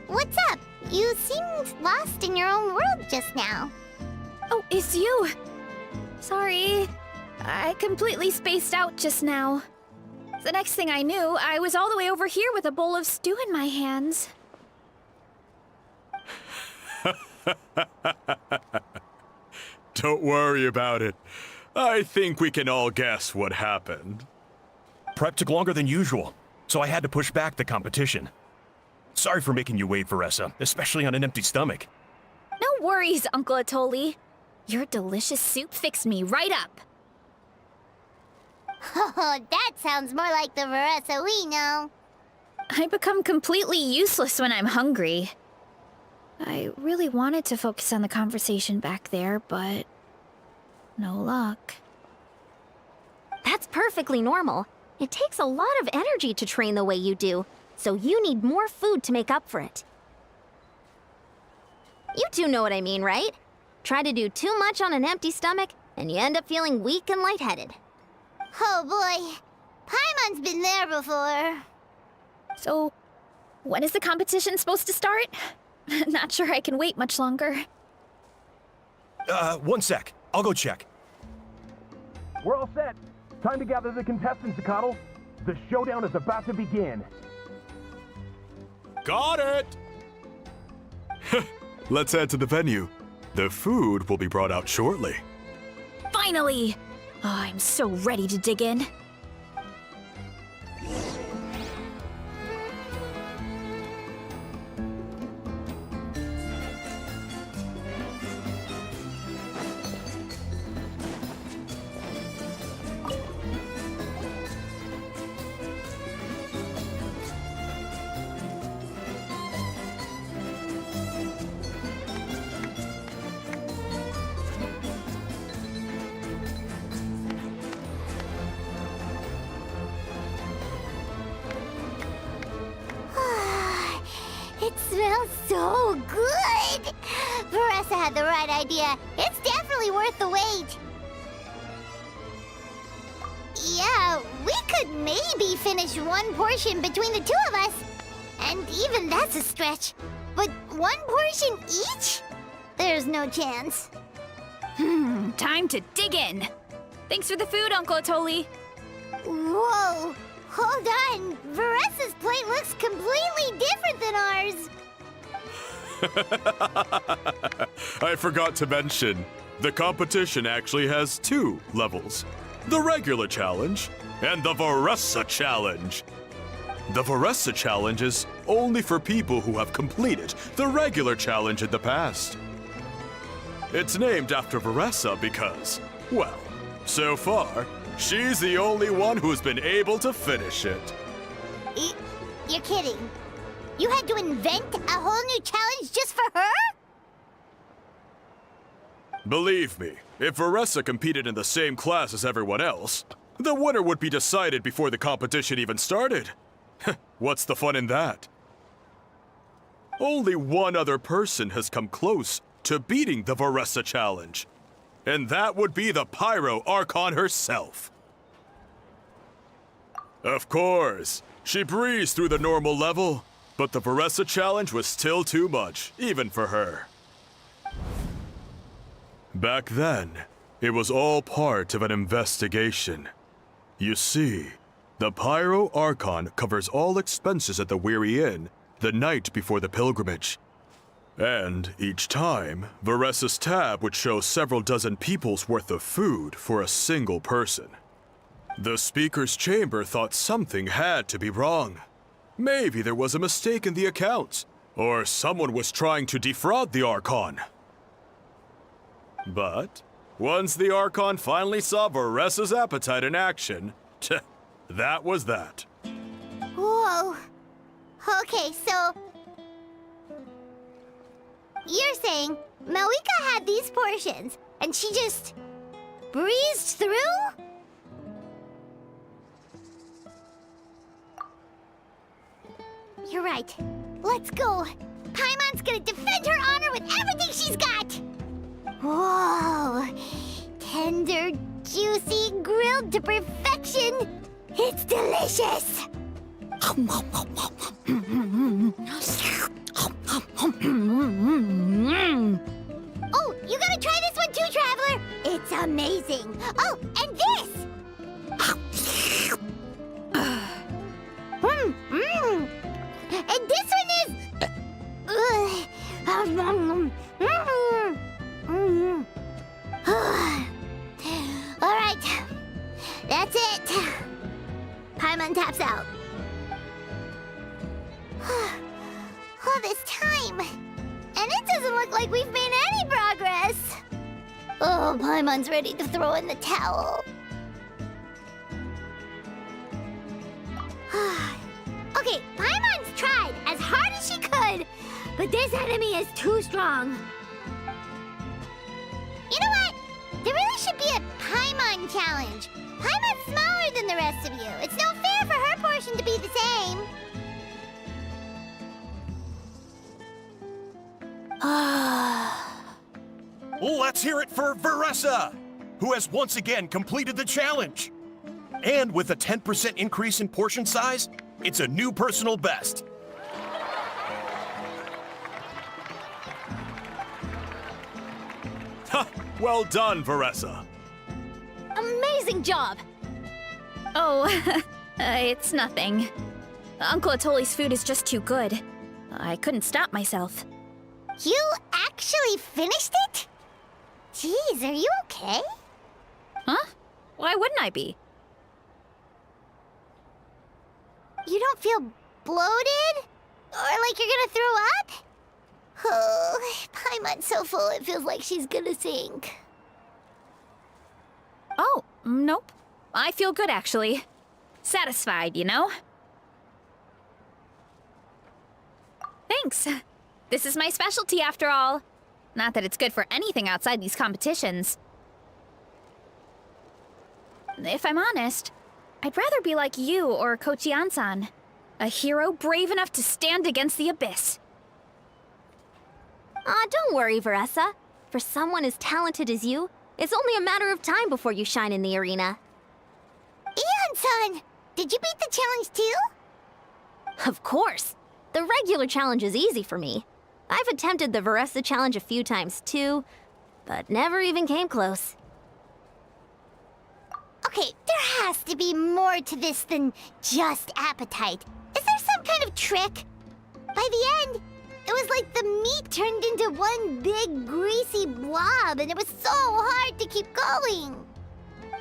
What's up? You seemed lost in your own world just now. Oh, it's you! Sorry, I completely spaced out just now. The next thing I knew, I was all the way over here with a bowl of stew in my hands. Don't worry about it. I think we can all guess what happened. Prep took longer than usual, so I had to push back the competition. Sorry for making you wait, Veressa, especially on an empty stomach. No worries, Uncle Atoli. Your delicious soup fixed me right up. Oh, that sounds more like the Veressa we know. I become completely useless when I'm hungry. I really wanted to focus on the conversation back there, but no luck. That's perfectly normal. It takes a lot of energy to train the way you do, so you need more food to make up for it. You two know what I mean, right? Try to do too much on an empty stomach, and you end up feeling weak and lightheaded. Oh boy, Paimon's been there before. So, when is the competition supposed to start? Not sure I can wait much longer. 1 sec. I'll go check. We're all set. Time to gather the contestants, Zacatl. The showdown is about to begin. Got it! Let's head to the venue. The food will be brought out shortly. Finally! Oh, I'm so ready to dig in. It smells so good! Veressa had the right idea. It's definitely worth the wait. Yeah, we could maybe finish one portion between the two of us. And even that's a stretch. But one portion each? There's no chance. Time to dig in. Thanks for the food, Uncle Atoli. Whoa! Hold on! Veressa's plate looks completely different than ours! I forgot to mention, the competition actually has 2 levels. The regular challenge and the Veressa challenge. The Veressa challenge is only for people who have completed the regular challenge in the past. It's named after Veressa because, well, so far, she's the only one who's been able to finish it. You're kidding. You had to invent a whole new challenge just for her? Believe me, if Veressa competed in the same class as everyone else, the winner would be decided before the competition even started. What's the fun in that? Only one other person has come close to beating the Veressa challenge, and that would be the Pyro Archon herself. Of course, she breezed through the normal level, but the Veressa challenge was still too much, even for her. Back then, it was all part of an investigation. You see, the Pyro Archon covers all expenses at the Weary Inn the night before the pilgrimage. And each time, Veressa's tab would show several dozen people's worth of food for a single person. The speaker's chamber thought something had to be wrong. Maybe there was a mistake in the accounts, or someone was trying to defraud the Archon. But once the Archon finally saw Veressa's appetite in action, that was that. Whoa. Okay, so... You're saying Malika had these portions, and she just breezed through? You're right. Let's go. Paimon's gonna defend her honor with everything she's got! Whoa! Tender, juicy, grilled to perfection! It's delicious! Oh, you gotta try this one too, Traveler! It's amazing! Oh, and this! And this one is... Alright, that's it. Paimon taps out. All this time, and it doesn't look like we've made any progress. Oh, Paimon's ready to throw in the towel. Okay, Paimon's tried as hard as she could, but this enemy is too strong. You know what? There really should be a Paimon challenge. Paimon's smaller than the rest of you. It's no fair for her portion to be the same. Let's hear it for Veressa, who has once again completed the challenge. And with a 10% increase in portion size, it's a new personal best. Ha! Well done, Veressa. Amazing job! Oh, it's nothing. Uncle Atoli's food is just too good. I couldn't stop myself. You actually finished it? Jeez, are you okay? Huh? Why wouldn't I be? You don't feel bloated? Or like you're gonna throw up? Oh, Paimon's so full it feels like she's gonna sink. Oh, nope. I feel good, actually. Satisfied, you know? Thanks. This is my specialty, after all. Not that it's good for anything outside these competitions. If I'm honest, I'd rather be like you or Kochi-an-san. A hero brave enough to stand against the abyss. Aw, don't worry, Veressa. For someone as talented as you, it's only a matter of time before you shine in the arena. Ian-san, did you beat the challenge too? Of course. The regular challenge is easy for me. I've attempted the Veressa challenge a few times too, but never even came close. Okay, there has to be more to this than just appetite. Is there some kind of trick? By the end, it was like the meat turned into one big greasy blob and it was so hard to keep going.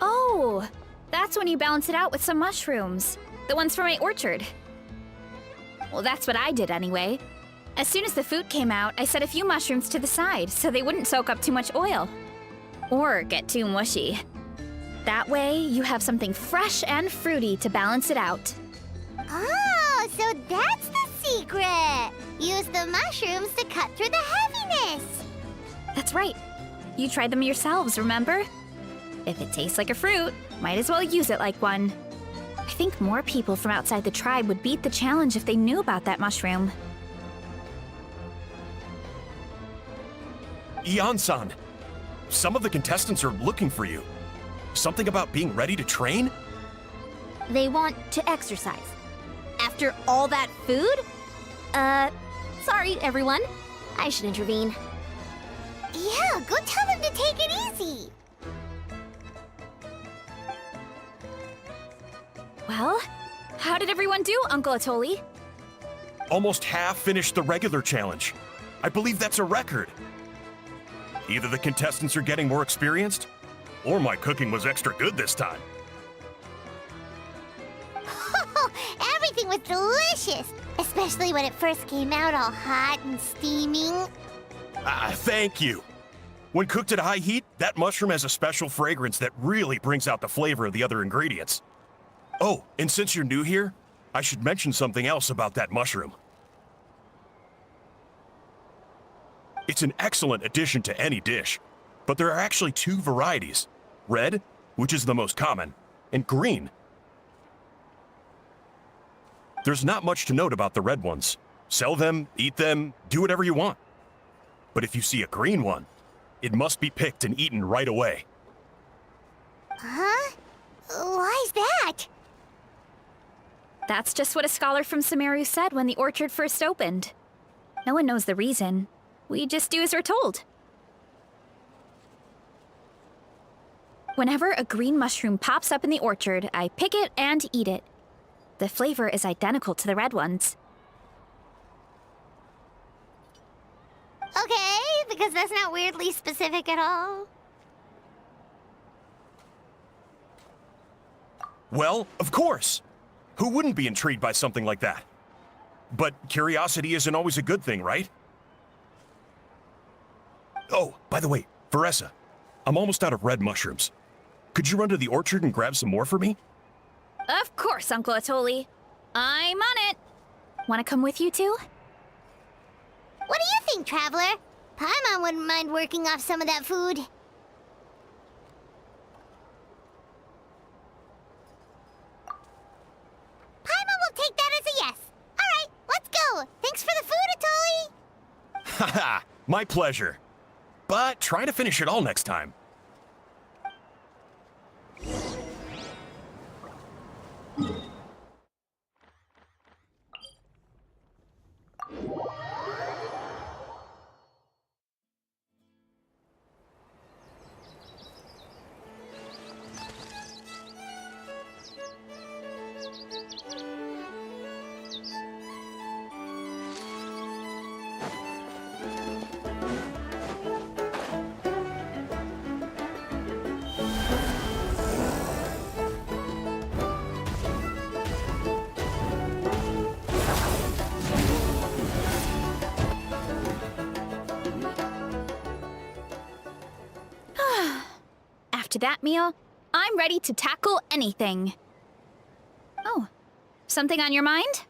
Oh, that's when you balance it out with some mushrooms. The ones from my orchard. Well, that's what I did anyway. As soon as the food came out, I set a few mushrooms to the side so they wouldn't soak up too much oil. Or get too mushy. That way, you have something fresh and fruity to balance it out. Oh, so that's the secret! Use the mushrooms to cut through the heaviness! That's right. You tried them yourselves, remember? If it tastes like a fruit, might as well use it like one. I think more people from outside the tribe would beat the challenge if they knew about that mushroom. Ian-san, some of the contestants are looking for you. Something about being ready to train? They want to exercise. After all that food? Sorry, everyone. I should intervene. Yeah, go tell them to take it easy! Well, how did everyone do, Uncle Atoli? Almost half finished the regular challenge. I believe that's a record. Either the contestants are getting more experienced, or my cooking was extra good this time. Everything was delicious! Especially when it first came out all hot and steaming. Thank you. When cooked at high heat, that mushroom has a special fragrance that really brings out the flavor of the other ingredients. Oh, and since you're new here, I should mention something else about that mushroom. It's an excellent addition to any dish, but there are actually two varieties. Red, which is the most common, and green. There's not much to note about the red ones. Sell them, eat them, do whatever you want. But if you see a green one, it must be picked and eaten right away. Huh? Why's that? That's just what a scholar from Sumeru said when the orchard first opened. No one knows the reason. We just do as we're told. Whenever a green mushroom pops up in the orchard, I pick it and eat it. The flavor is identical to the red ones. Okay, because that's not weirdly specific at all. Well, of course. Who wouldn't be intrigued by something like that? But curiosity isn't always a good thing, right? Oh, by the way, Veressa, I'm almost out of red mushrooms. Could you run to the orchard and grab some more for me? Of course, Uncle Atoli. I'm on it. Want to come with you too? What do you think, Traveler? Paimon wouldn't mind working off some of that food. Paimon will take that as a yes. All right, let's go. Thanks for the food, Atoli. Haha, my pleasure. But try to finish it all next time. After that meal, I'm ready to tackle anything. Oh, something on your mind?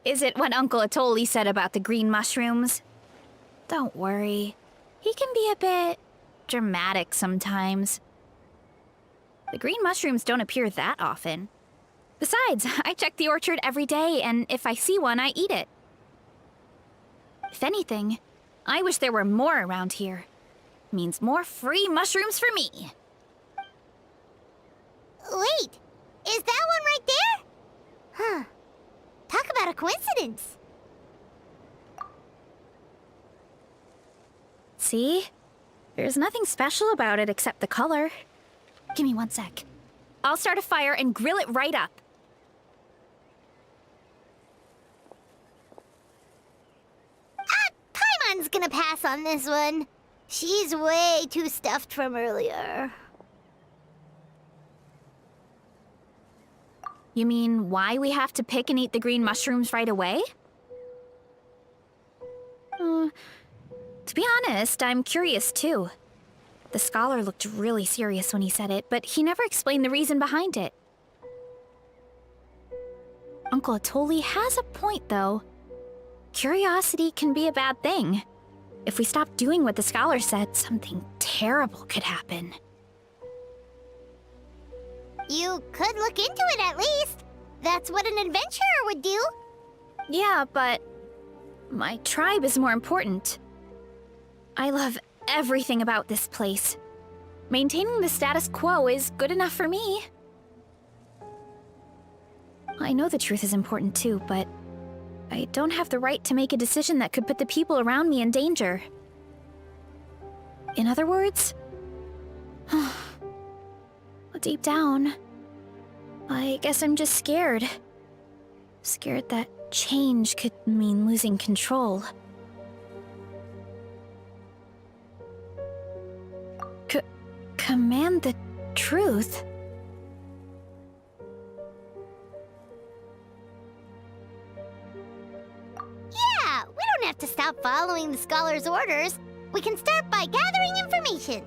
Is it what Uncle Atoli said about the green mushrooms? Don't worry. He can be a bit dramatic sometimes. The green mushrooms don't appear that often. Besides, I check the orchard every day, and if I see one, I eat it. If anything, I wish there were more around here. Means more free mushrooms for me. Wait, is that one right there? Huh. Talk about a coincidence. See? There's nothing special about it except the color. Give me 1 sec. I'll start a fire and grill it right up. Paimon's gonna pass on this one. She's way too stuffed from earlier. You mean why we have to pick and eat the green mushrooms right away? To be honest, I'm curious too. The scholar looked really serious when he said it, but he never explained the reason behind it. Uncle Atoli has a point, though. Curiosity can be a bad thing. If we stop doing what the scholar said, something terrible could happen. You could look into it at least. That's what an adventurer would do. Yeah, but my tribe is more important. I love everything about this place. Maintaining the status quo is good enough for me. I know the truth is important too, but I don't have the right to make a decision that could put the people around me in danger. In other words, deep down, I guess I'm just scared. Scared that change could mean losing control. Command the truth? Yeah, we don't have to stop following the scholar's orders. We can start by gathering information.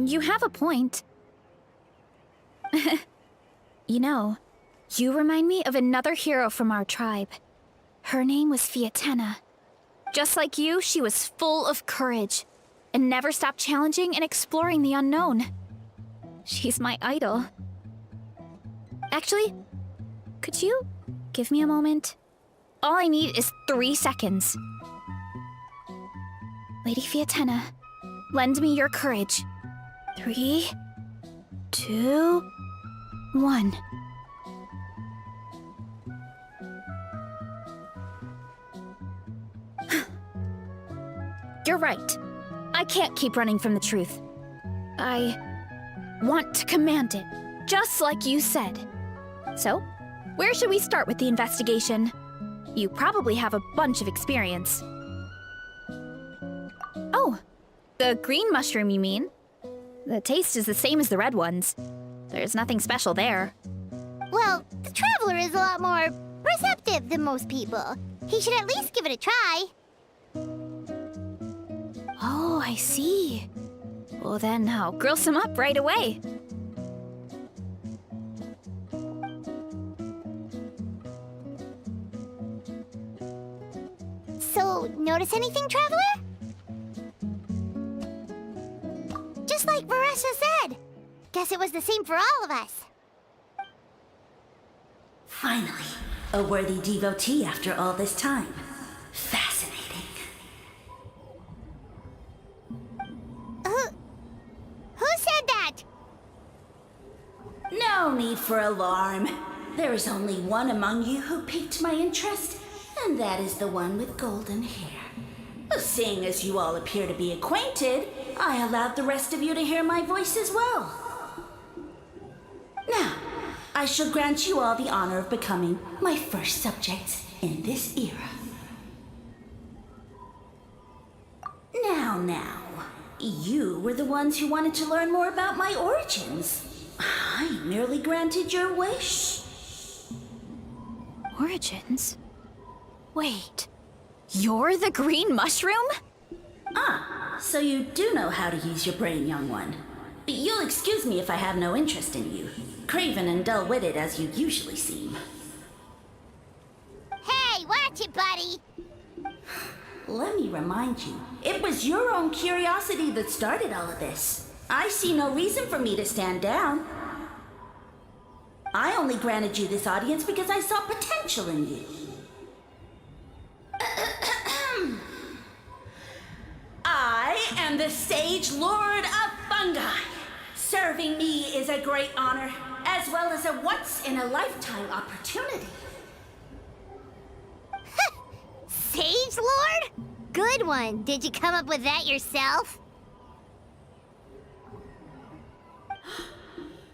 You have a point. You know, you remind me of another hero from our tribe. Her name was Fiatena. Just like you, she was full of courage and never stopped challenging and exploring the unknown. She's my idol. Actually, could you give me a moment? All I need is 3 seconds. Lady Fiatena, lend me your courage. 3, 2, 1. You're right. I can't keep running from the truth. I want to command it, just like you said. So, where should we start with the investigation? You probably have a bunch of experience. Oh, the green mushroom, you mean? The taste is the same as the red ones. There's nothing special there. Well, the Traveler is a lot more receptive than most people. He should at least give it a try. Oh, I see. Well, then I'll grill some up right away. So, notice anything, Traveler? Just like Varessa said. Guess it was the same for all of us. Finally, a worthy devotee after all this time. Fascinating. Who said that? No need for alarm. There is only one among you who piqued my interest, and that is the one with golden hair. Seeing as you all appear to be acquainted, I allowed the rest of you to hear my voice as well. Now, I shall grant you all the honor of becoming my first subjects in this era. Now, you were the ones who wanted to learn more about my origins. I merely granted your wish. Origins? Wait, you're the green mushroom? Ah, so you do know how to use your brain, young one. You'll excuse me if I have no interest in you, craven and dull-witted as you usually seem. Hey, watch it, buddy! Let me remind you, it was your own curiosity that started all of this. I see no reason for me to stand down. I only granted you this audience because I saw potential in you. I am the Sage Lord of Fungi. Serving me is a great honor, as well as a once-in-a-lifetime opportunity. Sage Lord? Good one. Did you come up with that yourself?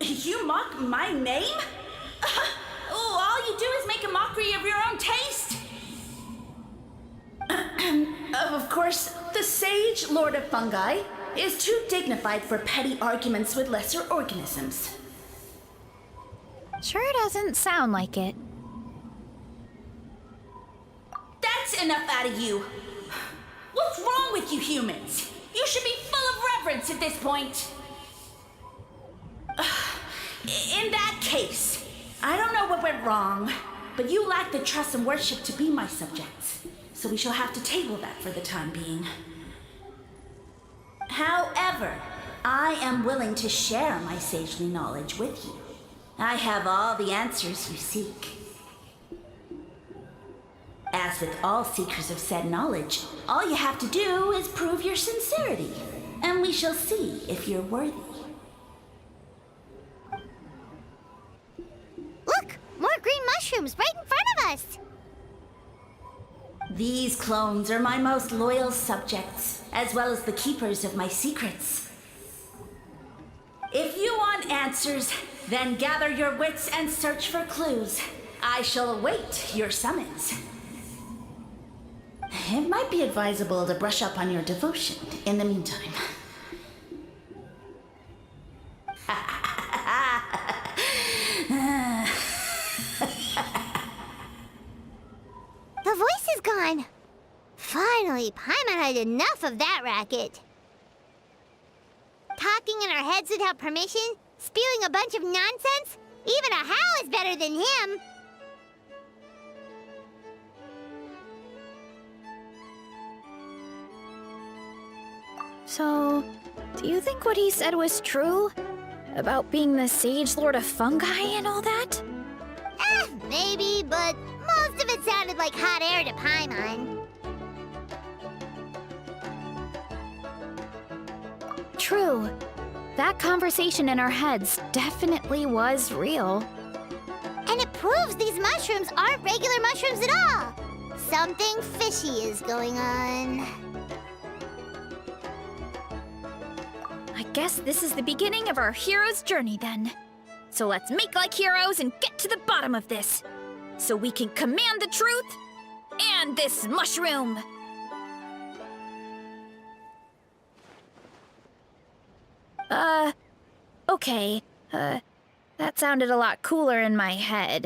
You mock my name? All you do is make a mockery of your own taste. Of course, the Sage Lord of Fungi is too dignified for petty arguments with lesser organisms. Sure doesn't sound like it. That's enough out of you. What's wrong with you humans? You should be full of reverence at this point. In that case, I don't know what went wrong, but you lack the trust and worship to be my subjects. So we shall have to table that for the time being. However, I am willing to share my sagely knowledge with you. I have all the answers you seek. As with all seekers of said knowledge, all you have to do is prove your sincerity, and we shall see if you're worthy. Look! More green mushrooms right in front of us! These clones are my most loyal subjects, as well as the keepers of my secrets. If you want answers, then gather your wits and search for clues. I shall await your summons. It might be advisable to brush up on your devotion in the meantime. The voice is gone. Finally, Paimon had enough of that racket. Talking in our heads without permission, spewing a bunch of nonsense. Even a How is better than him. So, do you think what he said was true? About being the Sage Lord of Fungi and all that? Maybe, but most of it sounded like hot air to Paimon. True. That conversation in our heads definitely was real. And it proves these mushrooms aren't regular mushrooms at all. Something fishy is going on. I guess this is the beginning of our hero's journey then. So let's make like heroes and get to the bottom of this. So we can command the truth and this mushroom. Okay. That sounded a lot cooler in my head.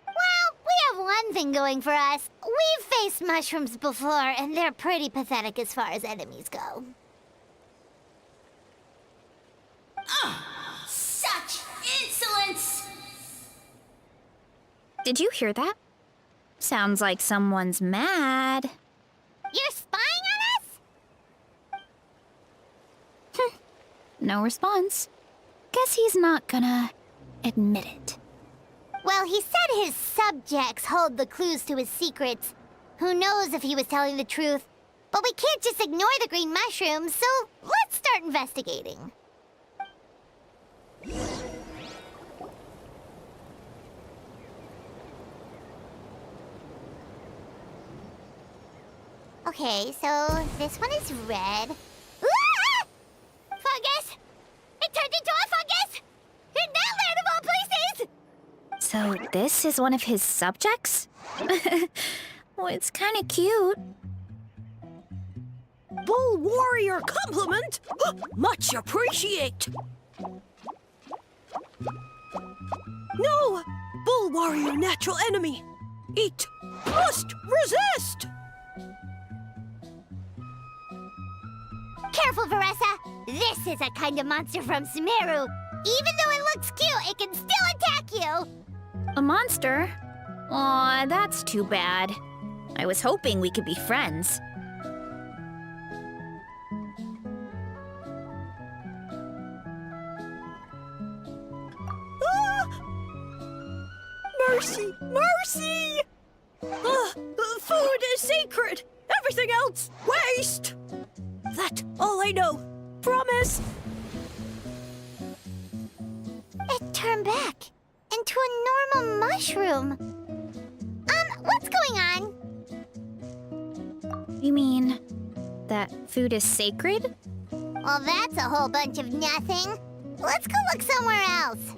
Well, we have one thing going for us. We've faced mushrooms before, and they're pretty pathetic as far as enemies go. Such insolence! Did you hear that? Sounds like someone's mad. You're spying on us? No response. Guess he's not gonna admit it. Well, he said his subjects hold the clues to his secrets. Who knows if he was telling the truth? But we can't just ignore the green mushrooms, so let's start investigating. Okay, so this one is red. Ah! Fungus! It turned into a fungus! In that land of all places! So this is one of his subjects? Well, it's kind of cute. Bull warrior compliment! Much appreciate! No! Bull warrior natural enemy! Eat! Must resist! Careful, Veressa! This is a kind of monster from Sumeru. Even though it looks cute, it can still attack you! A monster? Aw, that's too bad. I was hoping we could be friends. Mercy! Mercy! Food is sacred! Everything else, waste! That's all I know. Promise! It turned back into a normal mushroom. What's going on? You mean that food is sacred? Well, that's a whole bunch of nothing. Let's go look somewhere else.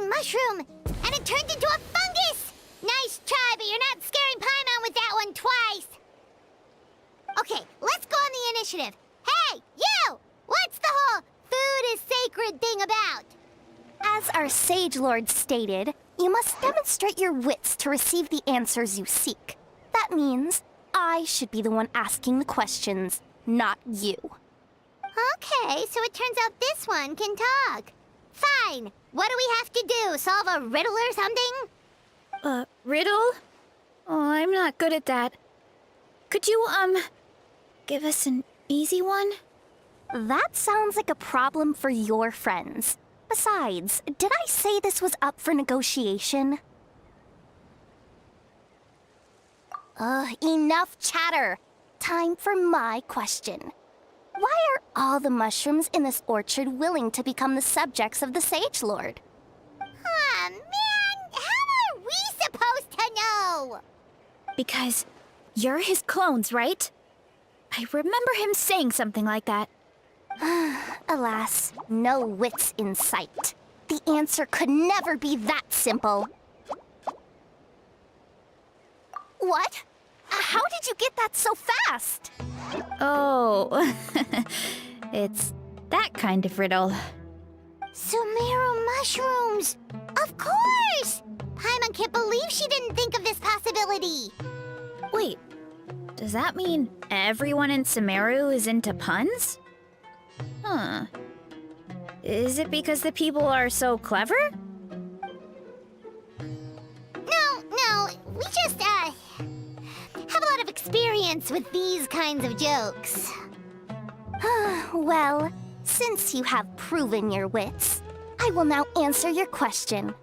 Mushroom, and it turned into a fungus! Nice try, but you're not scaring Paimon with that one twice. Okay, let's go on the initiative. Hey, you! What's the whole food is sacred thing about? As our Sage Lord stated, you must demonstrate your wits to receive the answers you seek. That means I should be the one asking the questions, not you. Okay, so it turns out this one can talk. Fine. What do we have to do? Solve a riddle or something? Riddle? Oh, I'm not good at that. Could you, give us an easy one? That sounds like a problem for your friends. Besides, did I say this was up for negotiation? Enough chatter. Time for my question. Why are all the mushrooms in this orchard willing to become the subjects of the Sage Lord? Aw, man! How are we supposed to know? Because you're his clones, right? I remember him saying something like that. Alas, no wits in sight. The answer could never be that simple. What? How did you get that so fast? Oh, it's that kind of riddle. Sumeru mushrooms! Of course! Paimon can't believe she didn't think of this possibility. Wait, does that mean everyone in Sumeru is into puns? Huh. Is it because the people are so clever? No, we just, have a lot of experience with these kinds of jokes. Well, since you have proven your wits, I will now answer your question.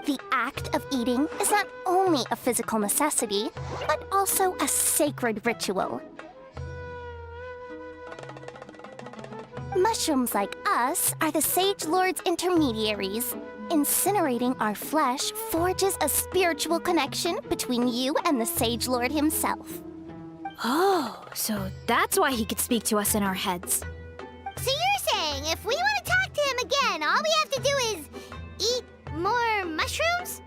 The act of eating is not only a physical necessity, but also a sacred ritual. Mushrooms like us are the Sage Lord's intermediaries. Incinerating our flesh forges a spiritual connection between you and the Sage Lord himself. Oh, so that's why he could speak to us in our heads. So you're saying if we want to talk to him again, all we have to do is eat more mushrooms?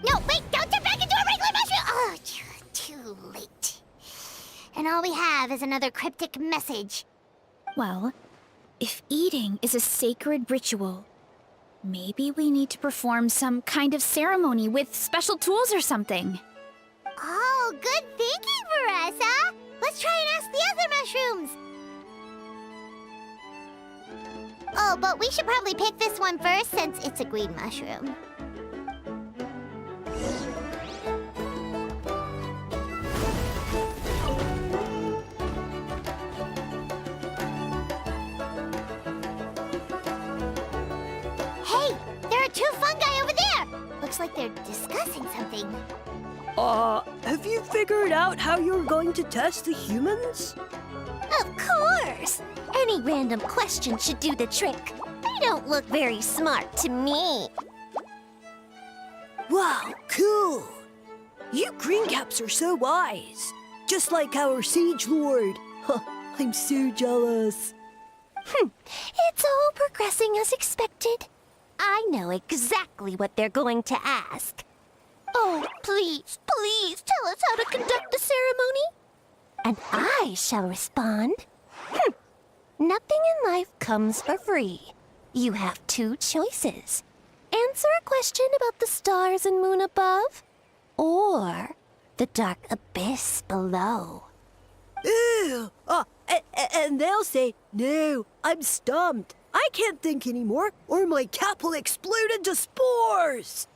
No, wait, don't turn back into a regular mushroom! Oh, too late. And all we have is another cryptic message. Well, if eating is a sacred ritual, maybe we need to perform some kind of ceremony with special tools or something. Oh, good thinking, Veressa! Let's try and ask the other mushrooms! Oh, but we should probably pick this one first since it's a green mushroom. Hey, there are 2 fungi over there! Looks like they're discussing something. Have you figured out how you're going to test the humans? Of course! Any random question should do the trick. They don't look very smart to me. Wow, cool! You greencaps are so wise. Just like our Sage Lord. Huh, I'm so jealous. It's all progressing as expected. I know exactly what they're going to ask. Oh, please, please tell us how to conduct the ceremony. And I shall respond. Nothing in life comes for free. You have 2 choices. Answer a question about the stars and moon above, or the dark abyss below. Ew! And they'll say, no, I'm stumped. I can't think anymore, or my cap will explode into spores.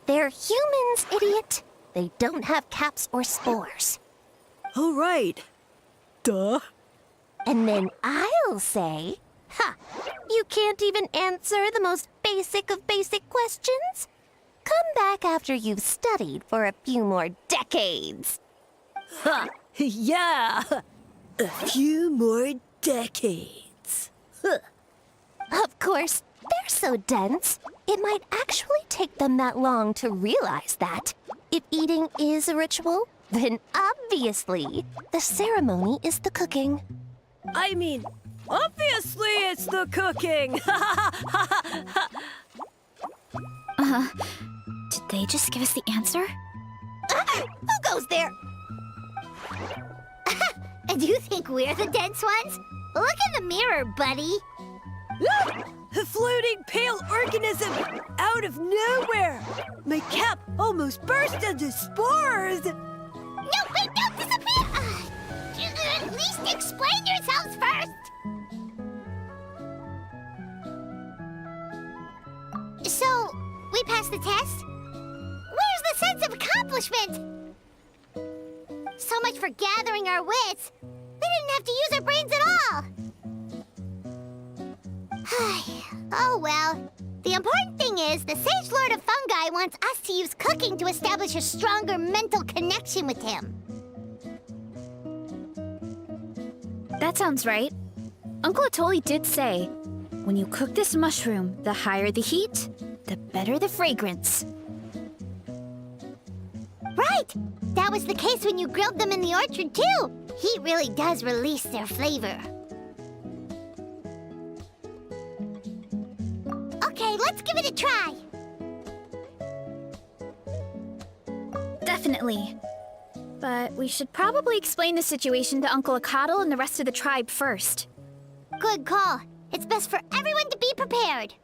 They're humans, idiot. They don't have caps or spores. All right. Duh. And then I'll say, you can't even answer the most basic of basic questions? Come back after you've studied for a few more decades. Ha! Yeah! A few more decades. Huh. Of course, they're so dense, it might actually take them that long to realize that. If eating is a ritual, then obviously the ceremony is the cooking. I mean, obviously it's the cooking! Did they just give us the answer? Who goes there? Do you think we're the dense ones? Look in the mirror, buddy. A floating pale organism out of nowhere! My cap almost burst into spores! No, wait, don't disappear! At least explain yourselves first! So, we passed the test? Where's the sense of accomplishment? So much for gathering our wits. We didn't have to use our brains at all. Oh well. The important thing is the Sage Lord of Fungi wants us to use cooking to establish a stronger mental connection with him. That sounds right. Uncle Atoli did say, when you cook this mushroom, the higher the heat, the better the fragrance. Right! That was the case when you grilled them in the orchard, too. Heat really does release their flavor. Okay, let's give it a try. Definitely. But we should probably explain the situation to Uncle Akatl and the rest of the tribe first. Good call. It's best for everyone to be prepared.